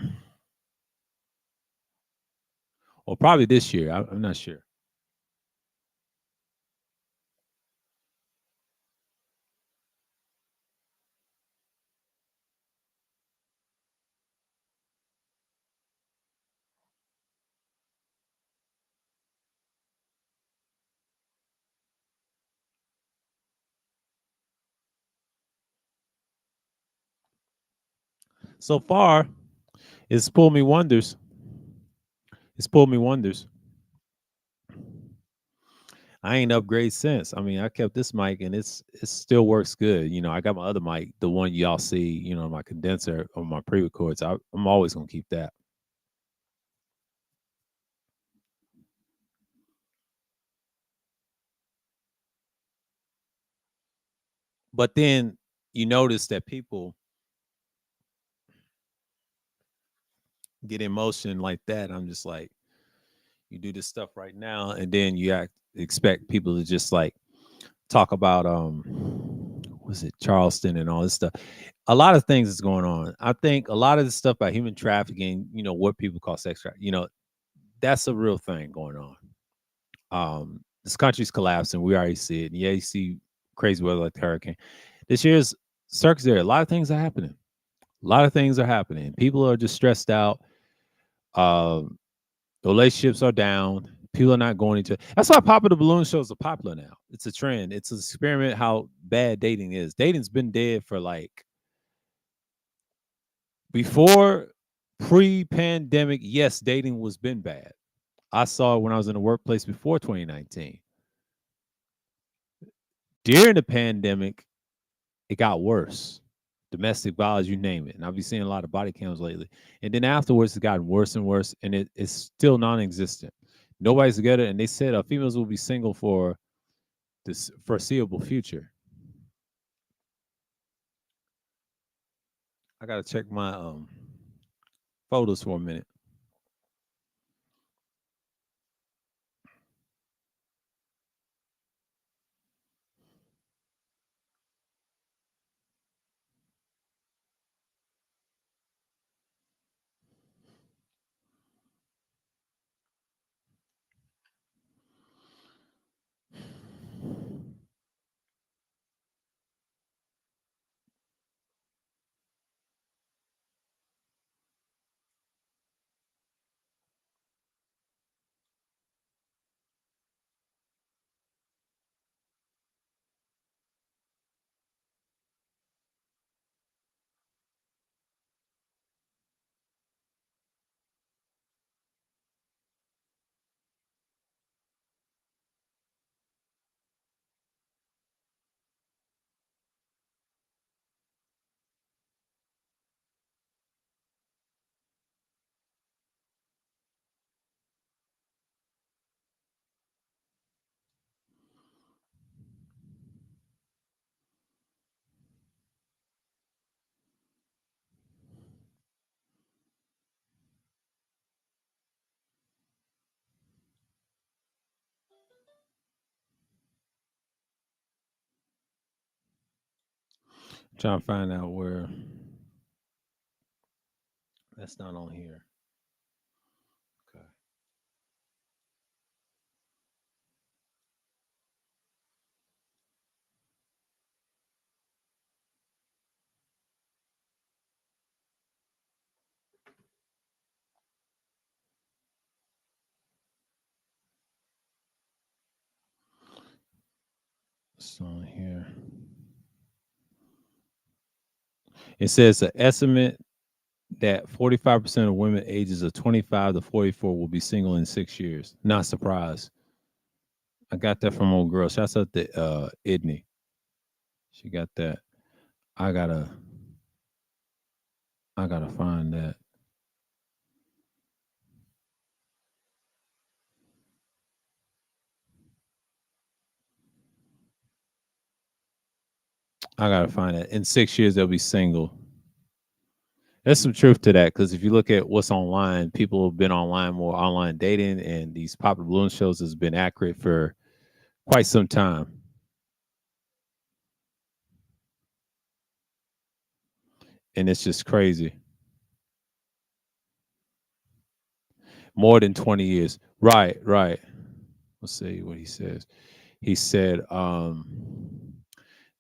Or probably this year. I'm not sure. So far, it's pulled me wonders. It's pulled me wonders. I ain't upgrade since. I mean, I kept this mic and it still works good. I got my other mic, the one y'all see, my condenser on my pre-records. I'm always gonna keep that. But then you notice that people get emotion like that. I'm just like, you do this stuff right now, and then expect people to just like talk about was it Charleston and all this stuff. A lot of things is going on. I think a lot of the stuff about human trafficking, what people call sex trafficking, that's a real thing going on. This country's collapsing. We already see it. And yeah, you see crazy weather like the hurricane. This year's circus there. A lot of things are happening. A lot of things are happening. People are just stressed out. Um, relationships are down. People are not going into. That's why popular balloon shows are popular now. It's a trend. It's an experiment how bad dating is. Dating's been dead for like before pre-pandemic. Yes, dating was been bad. I saw it when I was in the workplace before 2019. During the pandemic, it got worse. Domestic violence, you name it. And I've been seeing a lot of body cams lately. And then afterwards, it's gotten worse and worse, and it's still non-existent. Nobody's together, and they said females will be single for this foreseeable future. I gotta check my photos for a minute. Trying to find out where that's not on here. Okay. It's on here. It says an estimate that 45% of women ages of 25 to 44 will be single in 6 years. Not surprised. I got that from old girl. Shouts out to Idney. She got that. I gotta I gotta find that. I gotta find that. In 6 years they'll be single. There's some truth to that because if you look at what's online, people have been online more online dating, and these popular balloon shows has been accurate for quite some time, and it's just crazy. More than 20 years. Right, right. Let's see what he says. He said,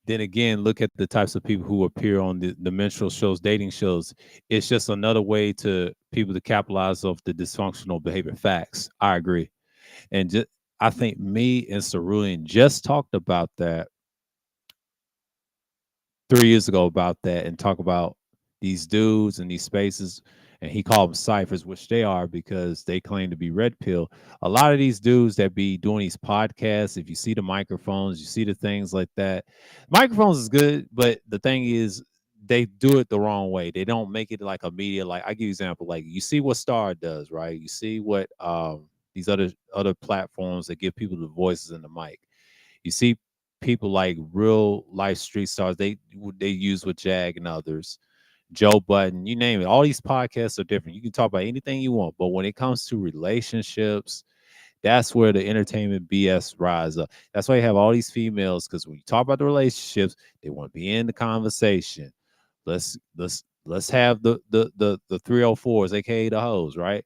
then again, look at the types of people who appear on the menstrual shows, dating shows. It's just another way to people to capitalize off the dysfunctional behavior. Facts. I agree. And just, I think me and Cerulean just talked about that 3 years ago about that and talk about these dudes and these spaces. And he called them ciphers, which they are because they claim to be red pill. A lot of these dudes that be doing these podcasts, if you see the microphones, you see the things like that. Microphones is good, but the thing is, they do it the wrong way. They don't make it like a media. Like I give you an example, like you see what Star does, right? You see what these other platforms that give people the voices and the mic. You see people like real life street stars. They use with Jag and others, Joe Budden, you name it. All these podcasts are different. You can talk about anything you want, but when it comes to relationships, that's where the entertainment BS rise up. That's why you have all these females because when you talk about the relationships, they want to be in the conversation. Let's have the 304s, aka the hoes, right?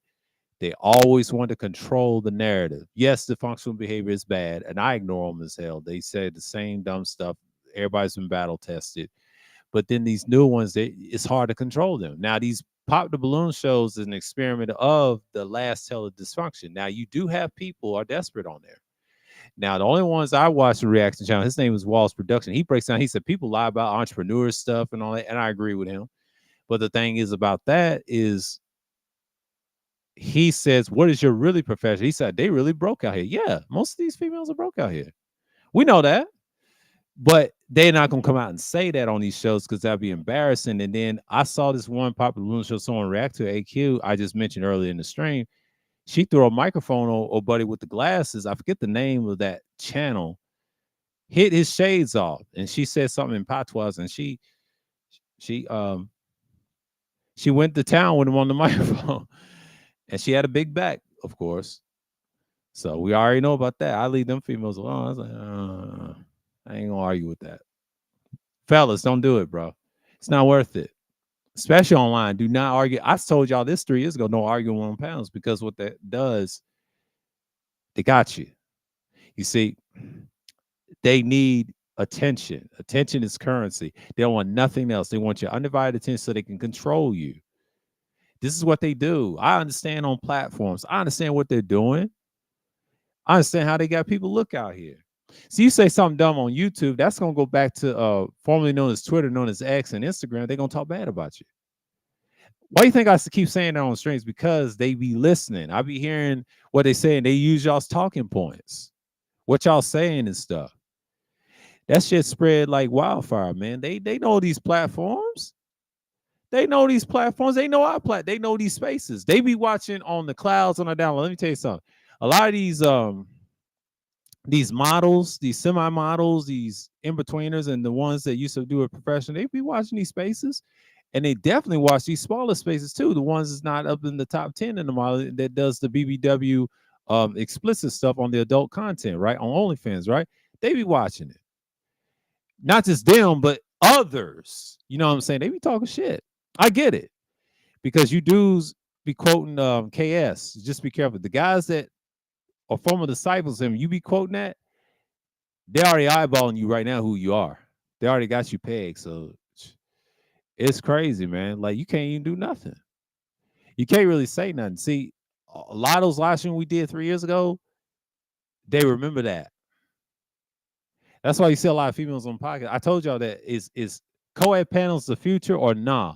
They always want to control the narrative. Yes, the functional behavior is bad, and I ignore them as hell. They say the same dumb stuff. Everybody's been battle tested. But then these new ones, it's hard to control them. Now, these Pop the Balloon shows is an experiment of the last tale of dysfunction. Now, you do have people who are desperate on there. Now, the only ones I watched the reaction channel, his name was Walls Production. He breaks down, he said people lie about entrepreneur stuff and all that, and I agree with him. But the thing is about that is he says, what is your really profession? He said, they really broke out here. Yeah, most of these females are broke out here. We know that. But they're not gonna come out and say that on these shows because that'd be embarrassing. And then I saw this one popular balloon show someone react to AQ. I just mentioned earlier in the stream. She threw a microphone on old buddy with the glasses. I forget the name of that channel. Hit his shades off, and she said something in patois, and she she went to town with him on the microphone, and she had a big back, of course. So we already know about that. I leave them females alone. I was like, I ain't gonna argue with that. Fellas, don't do it, bro. It's not worth it. Especially online. Do not argue. I told y'all this 3 years ago. Don't argue on panels because what that does, they got you. You see, they need attention. Attention is currency. They don't want nothing else. They want your undivided attention so they can control you. This is what they do. I understand on platforms. I understand what they're doing. I understand how they got people look out here. So you say something dumb on YouTube, that's gonna go back to formerly known as Twitter, known as X and Instagram. They're gonna talk bad about you. Why do you think I keep saying that on streams? Because they be listening. I be hearing what they say, and they use y'all's talking points. What y'all saying and stuff. That shit spread like wildfire, man. They know these platforms. They know these platforms. They know our They know these spaces. They be watching on the clouds on the download. Let me tell you something. A lot of these models, these semi-models, these in-betweeners, and the ones that used to do it professionally, they be watching these spaces. And they definitely watch these smaller spaces too. The ones that's not up in the top 10 in the model that does the BBW explicit stuff on the adult content, right? On OnlyFans, right? They be watching it. Not just them, but others. You know what I'm saying? They be talking shit. I get it. Because you dudes be quoting KS. Just be careful. The guys that are former disciples of him, you be quoting that, they already eyeballing you right now who you are. They already got you pegged. So it's crazy, man. Like you can't even do nothing. You can't really say nothing. See, a lot of those live streams we did 3 years ago, they remember that. That's why you see a lot of females on podcast. I told y'all that is co-ed panels the future or nah?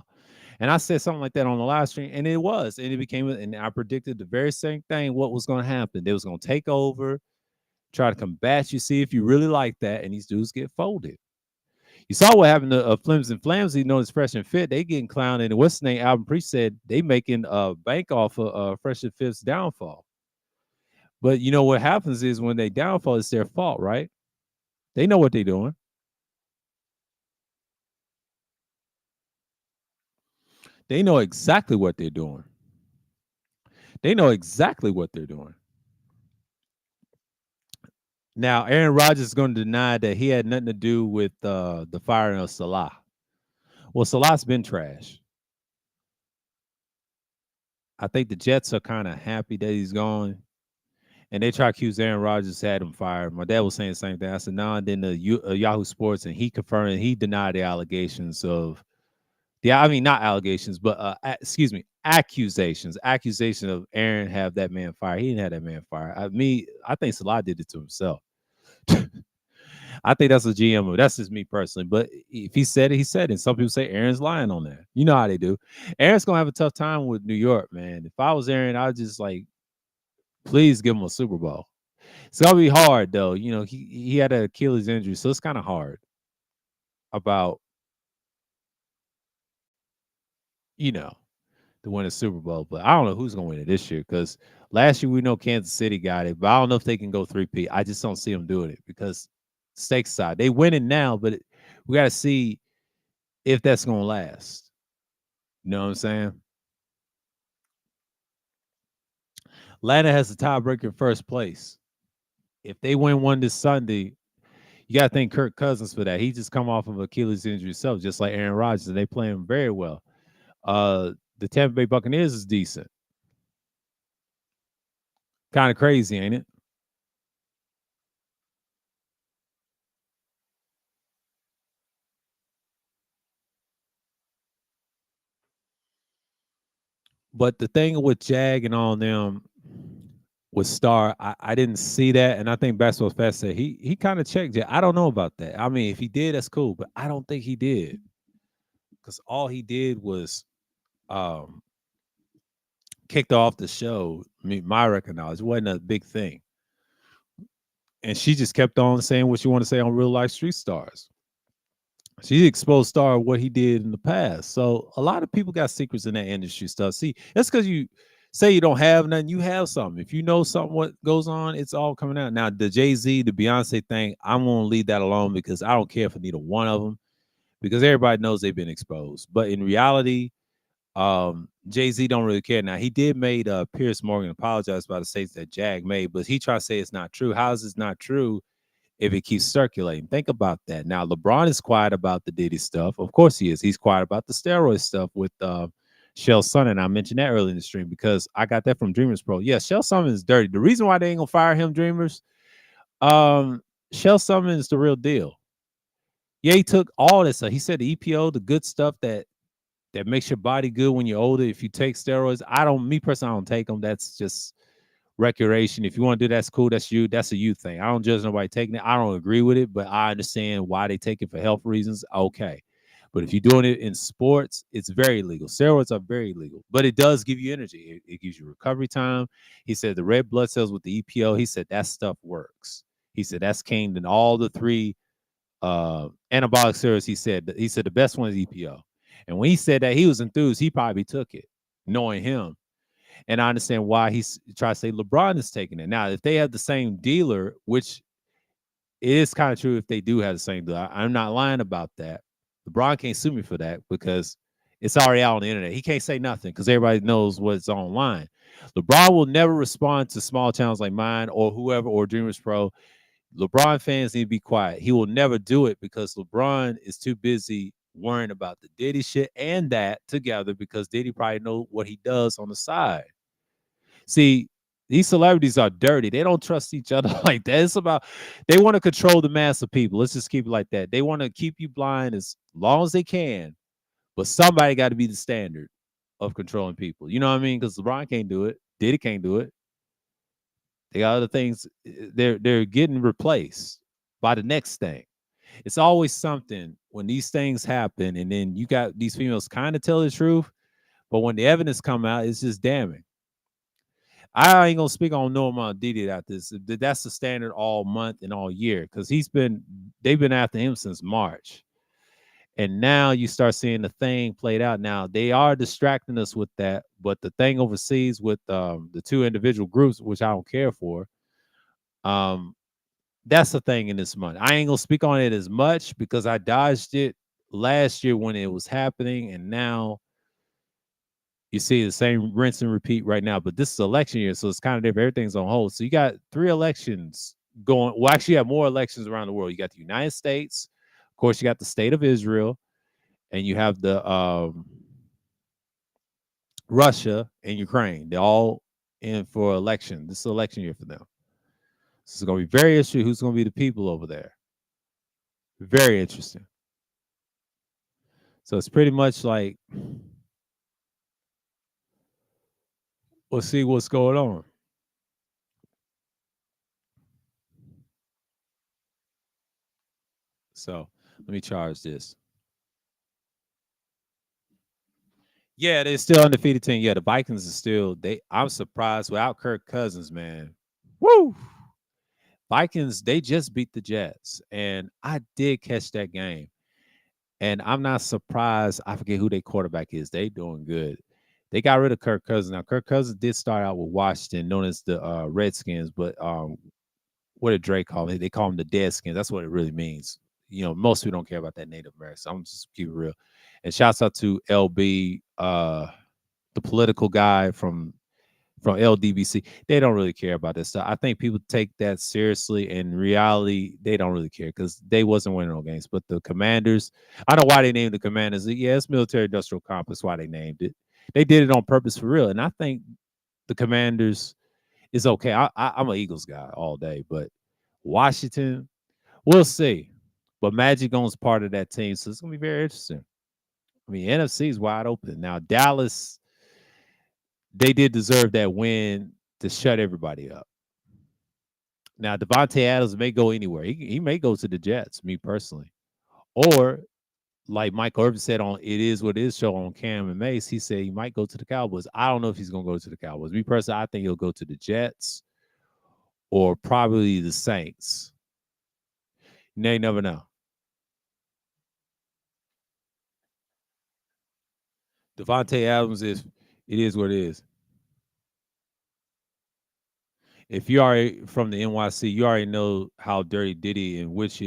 And I said something like that on the live stream, and it was, and it became, and I predicted the very same thing. What was going to happen? They was going to take over, try to combat you, see if you really like that, and these dudes get folded. You saw what happened to Flims and Flams. You know, it's Fresh and Fit. They getting clowned, and what's the name? Alvin Priest said they making bank off of Fresh and Fit's downfall. But you know what happens is when they downfall, it's their fault, right? They know what they're doing. They know exactly what they're doing. They know exactly what they're doing. Now, Aaron Rodgers is going to deny that he had nothing to do with the firing of Salah. Well, Salah's been trash. I think the Jets are kind of happy that he's gone. And they try to accuse Aaron Rodgers had him fired. My dad was saying the same thing. I said, no, and then the Yahoo Sports, and he confirmed, he denied the allegations of, I mean, not allegations, but excuse me, accusations of Aaron have that man fired. He didn't have that man fired. I think Salah did it to himself. I think that's a GM. That's just me personally. But if he said it, he said it. And some people say Aaron's lying on that. You know how they do. Aaron's going to have a tough time with New York, man. If I was Aaron, I'd just like, please give him a Super Bowl. It's going to be hard, though. You know, he had an Achilles injury, so it's kind of hard about, you know, to win a Super Bowl. But I don't know who's going to win it this year because last year we know Kansas City got it, but I don't know if they can go 3P. I just don't see them doing it because stakes aside, they winning now, but we got to see if that's going to last. You know what I'm saying? Atlanta has the tiebreaker in first place. If they win one this Sunday, you got to thank Kirk Cousins for that. He just come off of Achilles injury himself, just like Aaron Rodgers, and they play him very well. The Tampa Bay Buccaneers is decent. Kind of crazy, ain't it? But the thing with Jag and all them with Star, I didn't see that, and I think Basketball Fast said he kind of checked Jag. I don't know about that. I mean, if he did, that's cool, but I don't think he did because all he did was um kicked off the show. I mean, my record knowledge wasn't a big thing, and she just kept on saying what she wanted to say on Real Life Street Stars. She exposed Star what he did in the past. So a lot of people got secrets in that industry stuff. See, that's because you say you don't have nothing, you have something. If you know something what goes on, it's all coming out. Now the Jay-Z, the Beyonce thing, I'm gonna leave that alone because I don't care for neither one of them because everybody knows they've been exposed. But in reality, Jay-Z don't really care. Now he did made Pierce Morgan apologize about the states that Jag made, but he tried to say it's not true. How is this not true? If it keeps circulating. Think about that. Now, LeBron is quiet about the Diddy stuff. Of course he is. He's quiet about the steroid stuff with Shell Sun. And I mentioned that earlier in the stream because I got that from Dreamers Pro. Yeah, Shell Summon is dirty. The reason why they ain't gonna fire him, Dreamers, um, Shell Summon is the real deal. Yeah, he took all this stuff. He said the EPO, the good stuff that makes your body good when you're older. If you take steroids, me personally, I don't take them. That's just recreation. If you want to do that's cool. That's you. That's a you thing. I don't judge nobody taking it. I don't agree with it, but I understand why they take it for health reasons. Okay. But if you're doing it in sports, it's very legal. Steroids are very legal, but it does give you energy. It gives you recovery time. He said the red blood cells with the EPO, he said that stuff works. He said that's king than all the three anabolic steroids. He said the best one is EPO. And when he said that, he was enthused. He probably took it, knowing him. And I understand why he's trying to say LeBron is taking it. Now, if they have the same dealer, which is kind of true if they do have the same dealer, I'm not lying about that. LeBron can't sue me for that because it's already out on the internet. He can't say nothing because everybody knows what's online. LeBron will never respond to small channels like mine or whoever or Dreamers Pro. LeBron fans need to be quiet. He will never do it because LeBron is too busy worrying about the Diddy shit and that together because Diddy probably know what he does on the side. See, these celebrities are dirty. They don't trust each other like that. It's about they want to control the mass of people. Let's just keep it like that. They want to keep you blind as long as they can, but somebody got to be the standard of controlling people. You know what I mean? Because LeBron can't do it. Diddy can't do it. They got other things. They're getting replaced by the next thing. It's always something when these things happen, and then you got these females kind of tell the truth, but when the evidence come out, it's just damning. I ain't gonna speak on no amount Diddy at this. That's the standard all month and all year because they've been after him since March. And now you start seeing the thing played out. Now they are distracting us with that, but the thing overseas with the two individual groups, which I don't care for, um, that's the thing in this month. I ain't gonna speak on it as much because I dodged it last year when it was happening, and now you see the same rinse and repeat right now, but this is election year, so it's kind of different. Everything's on hold. So you got three elections going. Well, actually, you have more elections around the world. You got the United States, of course, you got the state of Israel, and you have the Russia and Ukraine. They're all in for election. This is election year for them. This is going to be very interesting. Who's going to be the people over there? Very interesting. So it's pretty much like we'll see what's going on. So let me charge this. Yeah, they're still undefeated team. Yeah, the Vikings are still they. I'm surprised without Kirk Cousins, man. Woo! Vikings, they just beat the Jets, and I did catch that game. And I'm not surprised. I forget who their quarterback is. They doing good. They got rid of Kirk Cousins. Now, Kirk Cousins did start out with Washington, known as the Redskins, but what did Drake call it? They call them the Deadskins. That's what it really means. You know, most people don't care about that Native American. So I'm just keep it real. And shouts out to LB, the political guy from LDBC. They don't really care about this stuff. I think people take that seriously. In reality, they don't really care because they wasn't winning no games. But the Commanders, I don't know why they named the Commanders. Yeah, it's military industrial complex. Why they named it? They did it on purpose for real. And I think the Commanders it's okay. I'm an Eagles guy all day, but Washington, we'll see. But Magic owns part of that team, so it's gonna be very interesting. I mean, NFC is wide open now. Dallas, they did deserve that win to shut everybody up. Now, Devontae Adams may go anywhere. He may go to the Jets, me personally, or like Michael Irvin said on "It Is What It Is" show on Cam and Mace, he said he might go to the Cowboys. I don't know if he's gonna go to the Cowboys. Me personally, I think he'll go to the Jets or probably the Saints. You never know. Devontae Adams is what it is. If you are from the NYC, you already know how dirty Diddy and which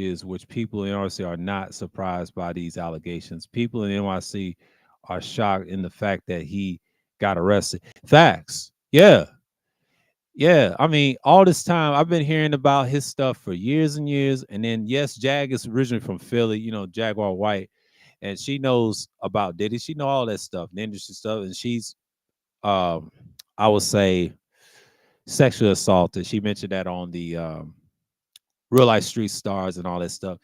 people in NYC are not surprised by these allegations. People in NYC are shocked in the fact that he got arrested. Facts. Yeah. Yeah. I mean, all this time I've been hearing about his stuff for years and years. And then yes, Jag is originally from Philly, Jaguar White. And she knows about Diddy. She know all that stuff, the industry stuff. And she's um, I would say sexually assaulted. She mentioned that on the Real Life Street Stars and all that stuff.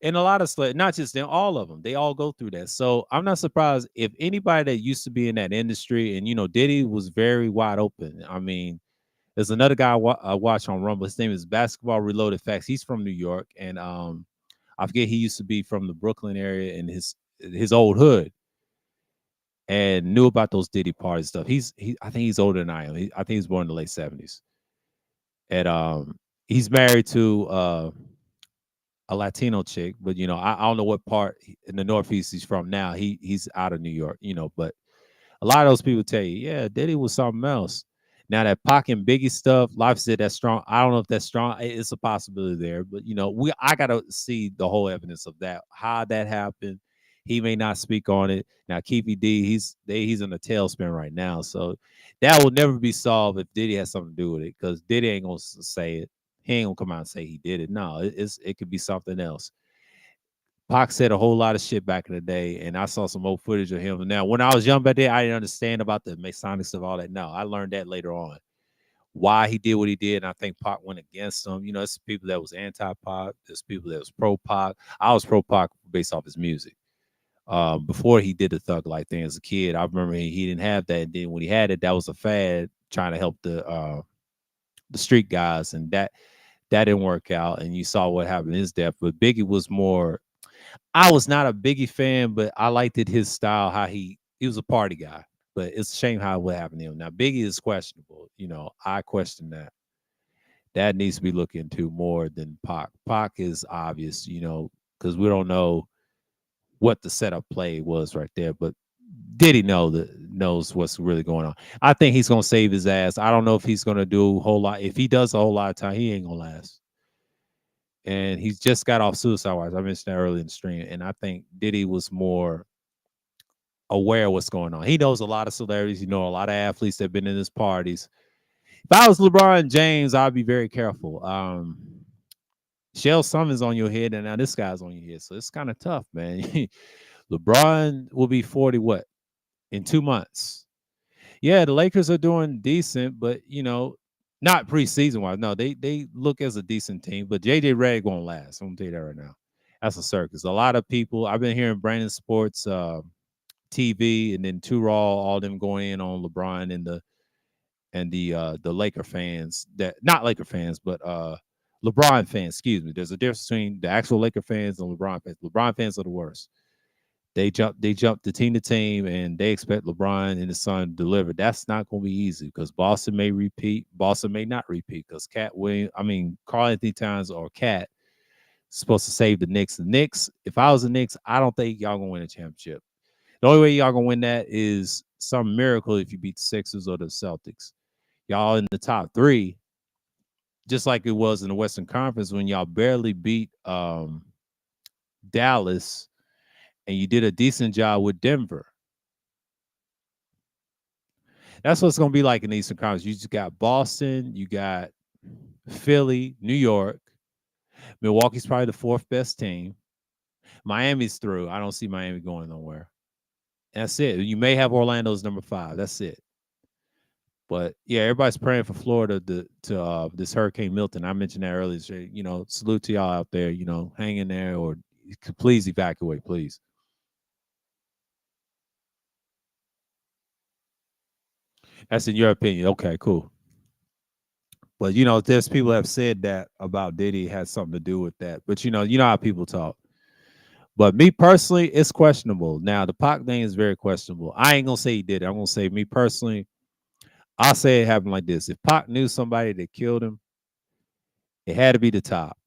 And a lot of not just them, all of them, they all go through that. So I'm not surprised if anybody that used to be in that industry, and Diddy was very wide open. I mean, there's another guy I watch on Rumble. His name is Basketball Reloaded Facts. He's from New York, and I forget he used to be from the Brooklyn area in his old hood, and knew about those Diddy party stuff. I think he's older than I am. I think he's born in the late '70s, and he's married to a Latino chick, but I don't know what part in the Northeast he's from now. He's out of New York, but a lot of those people tell you, yeah, Diddy was something else. Now that Pac and Biggie stuff, Life said that's strong. I don't know if that's strong. It's a possibility there, but I gotta see the whole evidence of that, how that happened. He may not speak on it. Now, Keefy D, he's in a tailspin right now, so that will never be solved if Diddy has something to do with it, because Diddy ain't gonna say it. He ain't gonna come out and say he did it. No, it could be something else. Pac said a whole lot of shit back in the day, and I saw some old footage of him. Now, when I was young back then, I didn't understand about the Masonic stuff, all that. No, I learned that later on. Why he did what he did, and I think Pac went against him. It's people that was anti-Pac, there's people that was pro-Pac. I was pro-Pac based off his music. Before he did the thug life thing as a kid, I remember he didn't have that. And then when he had it, that was a fad trying to help the street guys, and that didn't work out. And you saw what happened in his death. But Biggie was more. I was not a Biggie fan, but I liked his style, how he was a party guy. But it's a shame how what happened to him. Now Biggie is questionable. I question that. That needs to be looked into more than Pac. Pac is obvious, because we don't know what the setup play was right there. But did he knows what's really going on? I think he's gonna save his ass. I don't know if he's gonna do a whole lot. If he does a whole lot of time, he ain't gonna last. And he's just got off Suicide Watch. I mentioned that earlier in the stream, and I think Diddy was more aware of what's going on. He knows a lot of celebrities. A lot of athletes that have been in his parties. If I was LeBron James, I'd be very careful. Shell Summons on your head, and now this guy's on your head, so it's kind of tough, man. LeBron will be 40 what in 2 months. Yeah, the Lakers are doing decent, but not preseason wise. No, they look as a decent team, but JJ Redick won't last. I'm gonna tell you that right now. That's a circus. A lot of people. I've been hearing Brandon Sports TV and then Two Raw, all them going in on LeBron and the Laker fans that not Laker fans, but LeBron fans. Excuse me. There's a difference between the actual Laker fans and LeBron fans. LeBron fans are the worst. They jump the team to team, and they expect LeBron and his son to deliver. That's not going to be easy because Boston may repeat, Boston may not repeat because Karl Anthony Towns or Cat supposed to save the Knicks. The Knicks, if I was the Knicks, I don't think y'all gonna win a championship. The only way y'all gonna win that is some miracle if you beat the Sixers or the Celtics. Y'all in the top three, just like it was in the Western Conference when y'all barely beat Dallas, and you did a decent job with Denver. That's what it's gonna be like in the Eastern Conference. You just got Boston, you got Philly, New York. Milwaukee's probably the fourth best team. Miami's through. I don't see Miami going nowhere. That's it. You may have Orlando's number 5. That's it. But yeah, everybody's praying for Florida to this Hurricane Milton. I mentioned that earlier. So, salute to y'all out there. Hang in there or please evacuate, please. That's in your opinion. Okay, cool. But there's people have said that about Diddy had something to do with that. But you know how people talk. But me personally, it's questionable. Now the Pac thing is very questionable. I ain't gonna say he did it. I'm gonna say me personally. I'll say it happened like this: if Pac knew somebody that killed him, it had to be the top.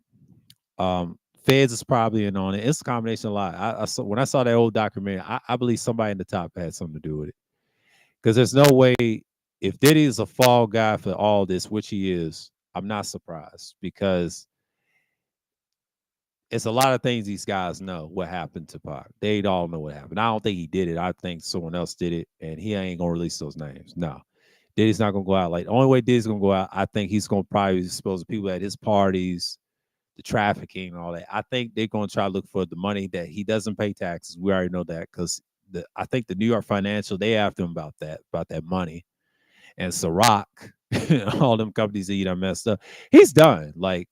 Feds is probably in on it. It's a combination of a lot. I saw, when I saw that old documentary, I believe somebody in the top had something to do with it. Because there's no way if Diddy is a fall guy for all this, which he is, I'm not surprised because it's a lot of things these guys know what happened to Pac. They all know what happened. I don't think he did it. I think someone else did it, and he ain't gonna release those names. No, Diddy's not gonna go out. Like the only way Diddy's gonna go out, I think he's gonna probably expose the people at his parties, the trafficking, and all that. I think they're gonna try to look for the money that he doesn't pay taxes. We already know that because I think the New York Financial they asked him about that money, and Ciroc, all them companies that he done messed up. He's done. Like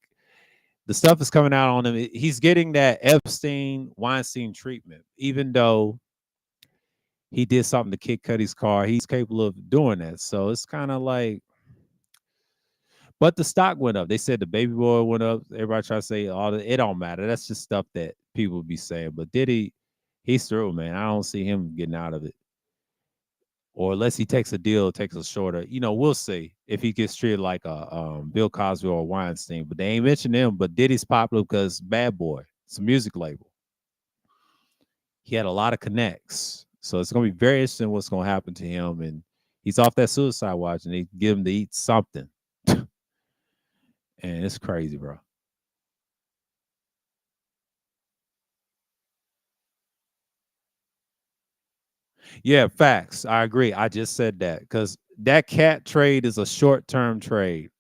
the stuff is coming out on him. He's getting that Epstein, Weinstein treatment, even though he did something to Kid Cudi's car. He's capable of doing that. So it's kind of like, but the stock went up. They said the baby boy went up. Everybody try to say all the, it don't matter. That's just stuff that people be saying. But Diddy, he's through, man. I don't see him getting out of it. Or unless he takes a deal, takes a shorter. We'll see if he gets treated like a Bill Cosby or Weinstein. But they ain't mentioned him. But Diddy's popular because Bad Boy, it's a music label. He had a lot of connects, so it's gonna be very interesting what's gonna happen to him. And he's off that suicide watch, and they give him to eat something, and it's crazy, bro. Yeah, facts. I agree. I just said that because that cat trade is a short term trade.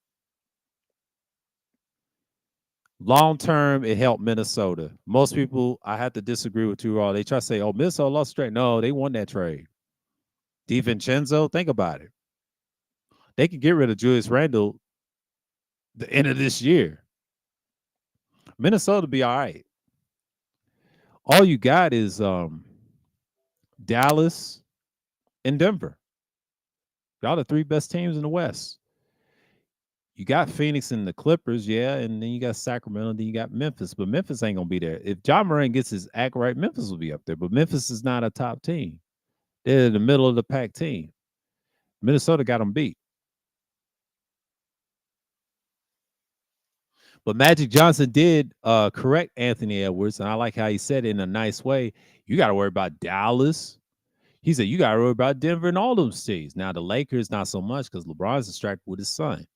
Long term, it helped Minnesota. Most people, I have to disagree with you all. They try to say, "Oh, Minnesota lost straight." No, they won that trade. DiVincenzo, think about it. They could get rid of Julius Randle the end of this year. Minnesota be all right. All you got is Dallas and Denver. Y'all the three best teams in the West. You got Phoenix and the Clippers, yeah, and then you got Sacramento, then you got Memphis, but Memphis ain't gonna be there. If John Moran gets his act right, Memphis will be up there, but Memphis is not a top team. They're the middle of the pack team. Minnesota got them beat. But Magic Johnson did correct Anthony Edwards, and I like how he said it in a nice way. You got to worry about Dallas. He said you got to worry about Denver and all those cities. Now the Lakers not so much because LeBron's distracted with his son.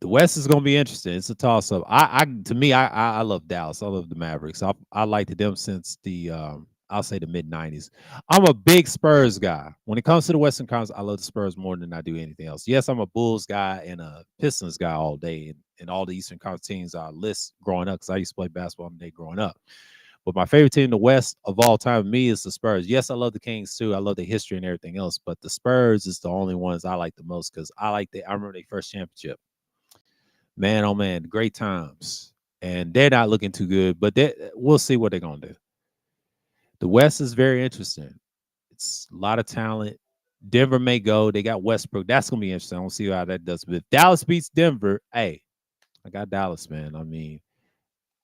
The West is going to be interesting. It's a toss up. To me, I love Dallas. I love the Mavericks. I liked them since the I'll say the mid '90s. I'm a big Spurs guy. When it comes to the Western Conference, I love the Spurs more than I do anything else. Yes, I'm a Bulls guy and a Pistons guy all day, and all the Eastern Conference teams I list growing up because I used to play basketball all day growing up. But my favorite team in the West of all time to me is the Spurs. Yes, I love the Kings too. I love the history and everything else, but the Spurs is the only ones I like the most because I remember their first championship. Man, oh man, great times. And they're not looking too good, but we'll see what they're gonna do. The West is very interesting. It's a lot of talent. Denver may go. They got Westbrook. That's gonna be interesting. I don't see how that does. But if Dallas beats Denver, hey, I got Dallas, man. I mean,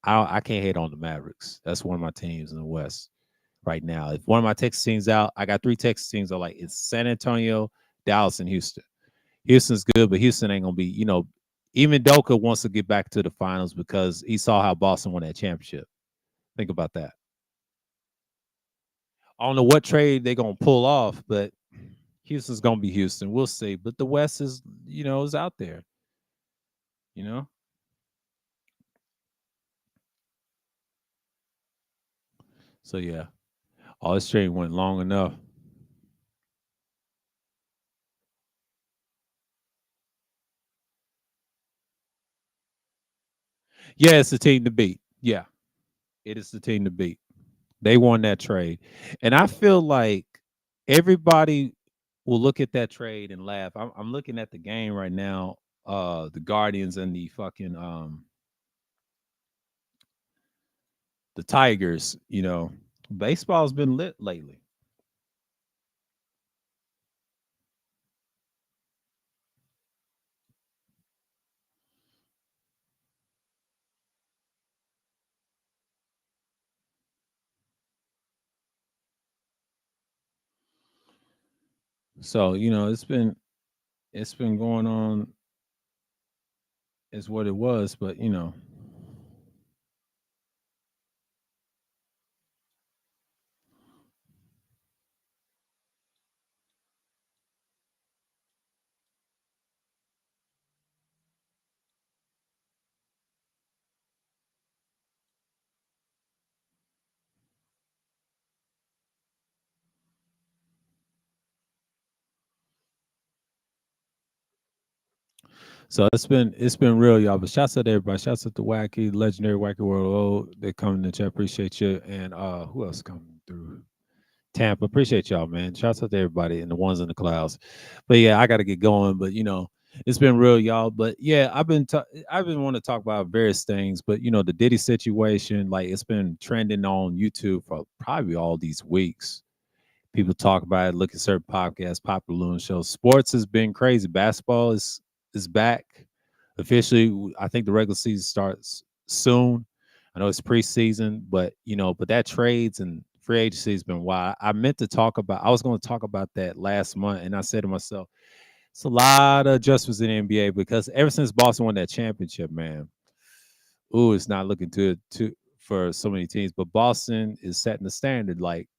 I can't hate on the Mavericks. That's one of my teams in the West right now. If one of my Texas teams out, I got three Texas teams. I like it's San Antonio, Dallas, and Houston. Houston's good, but Houston ain't gonna be, even Doka wants to get back to the finals because he saw how Boston won that championship. Think about that. I don't know what trade they're gonna pull off, but Houston's gonna be Houston. We'll see. But the West is, is out there, you know? So yeah. All this trade went long enough. Yeah, it's the team to beat. Yeah, it is the team to beat. They won that trade. And I feel like everybody will look at that trade and laugh. I'm looking at the game right now. The Guardians and the fucking the Tigers. You know, baseball's been lit lately. So it's been going on is what it was, but so it's been real, y'all. But shouts out to everybody. Shouts out to Wacky, legendary Wacky World. Oh, they coming in the chat. Appreciate you. And who else coming through? Tampa. Appreciate y'all, man. Shouts out to everybody and the ones in the clouds. But yeah, I got to get going. But it's been real, y'all. But yeah, I've been wanting to talk about various things. But the Diddy situation, like it's been trending on YouTube for probably all these weeks. People talk about it, look at certain podcasts, popular balloon shows. Sports has been crazy. Basketball is back officially. I think the regular season starts soon. I know it's preseason, but that trades and free agency has been wild. I meant to talk about. I was going to talk about that last month, and I said to myself, it's a lot of adjustments in the NBA because ever since Boston won that championship, man, ooh, it's not looking good for so many teams. But Boston is setting the standard. Like,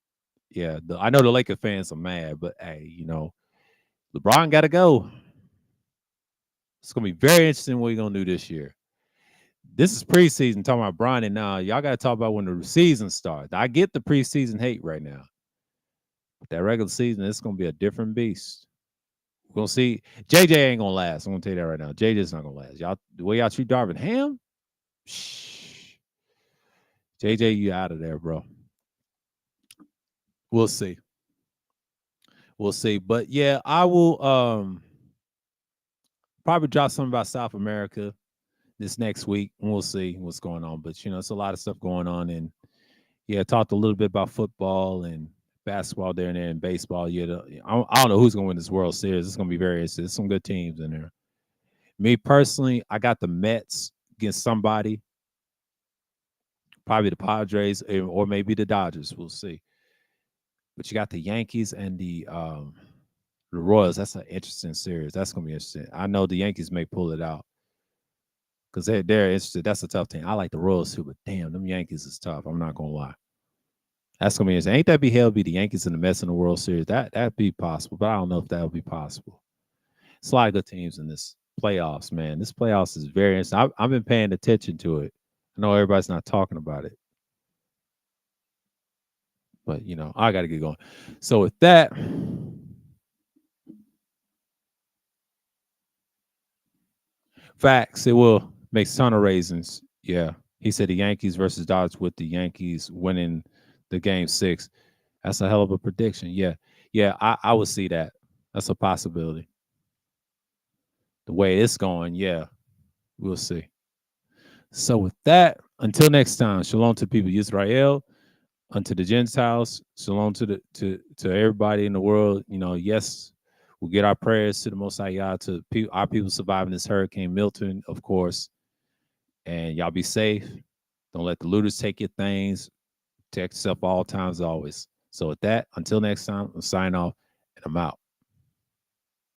yeah, I know the Laker fans are mad, but hey, LeBron got to go. It's gonna be very interesting what we're gonna do this year. This is preseason talking about Bron, and now y'all got to talk about when the season starts. I get the preseason hate right now, but that regular season it's gonna be a different beast. We're gonna see. JJ ain't gonna last. I'm gonna tell you that right now. JJ's not gonna last. Y'all, the way y'all treat Darvin Ham, shh. JJ, you out of there, bro. We'll see. We'll see. But yeah, I will probably drop something about South America this next week, and we'll see what's going on. But it's a lot of stuff going on, and yeah, talked a little bit about football and basketball there and there, and baseball. Yeah, I don't know who's going to win this World Series. It's going to be very interesting. There's some good teams in there. Me personally, I got the Mets against somebody, probably the Padres or maybe the Dodgers. We'll see. But you got the Yankees and the Royals. That's an interesting series. That's going to be interesting. I know the Yankees may pull it out because they're interested. That's a tough team. I like the Royals too, but damn, them Yankees is tough. I'm not gonna lie. That's gonna be interesting. Ain't that be hell be the Yankees and the Mets in the World Series? That'd be possible, but I don't know if that would be possible. It's a lot of good teams in this playoffs, man. This playoffs is very interesting. I've been paying attention to it. I know everybody's not talking about it, but I got to get going. So with that, facts, it will make a ton of raisins. Yeah, he said the Yankees versus Dodgers with the Yankees winning the game six. That's a hell of a prediction. Yeah, yeah, I would see that. That's a possibility. The way it's going, yeah, we'll see. So with that, until next time, shalom to people Yisrael, unto the Gentiles, shalom to everybody in the world. Yes, we'll get our prayers to the Most High Yah, to our people surviving this Hurricane Milton, of course. And y'all be safe. Don't let the looters take your things. Protect yourself all times, always. So with that, until next time, I'm signing off and I'm out.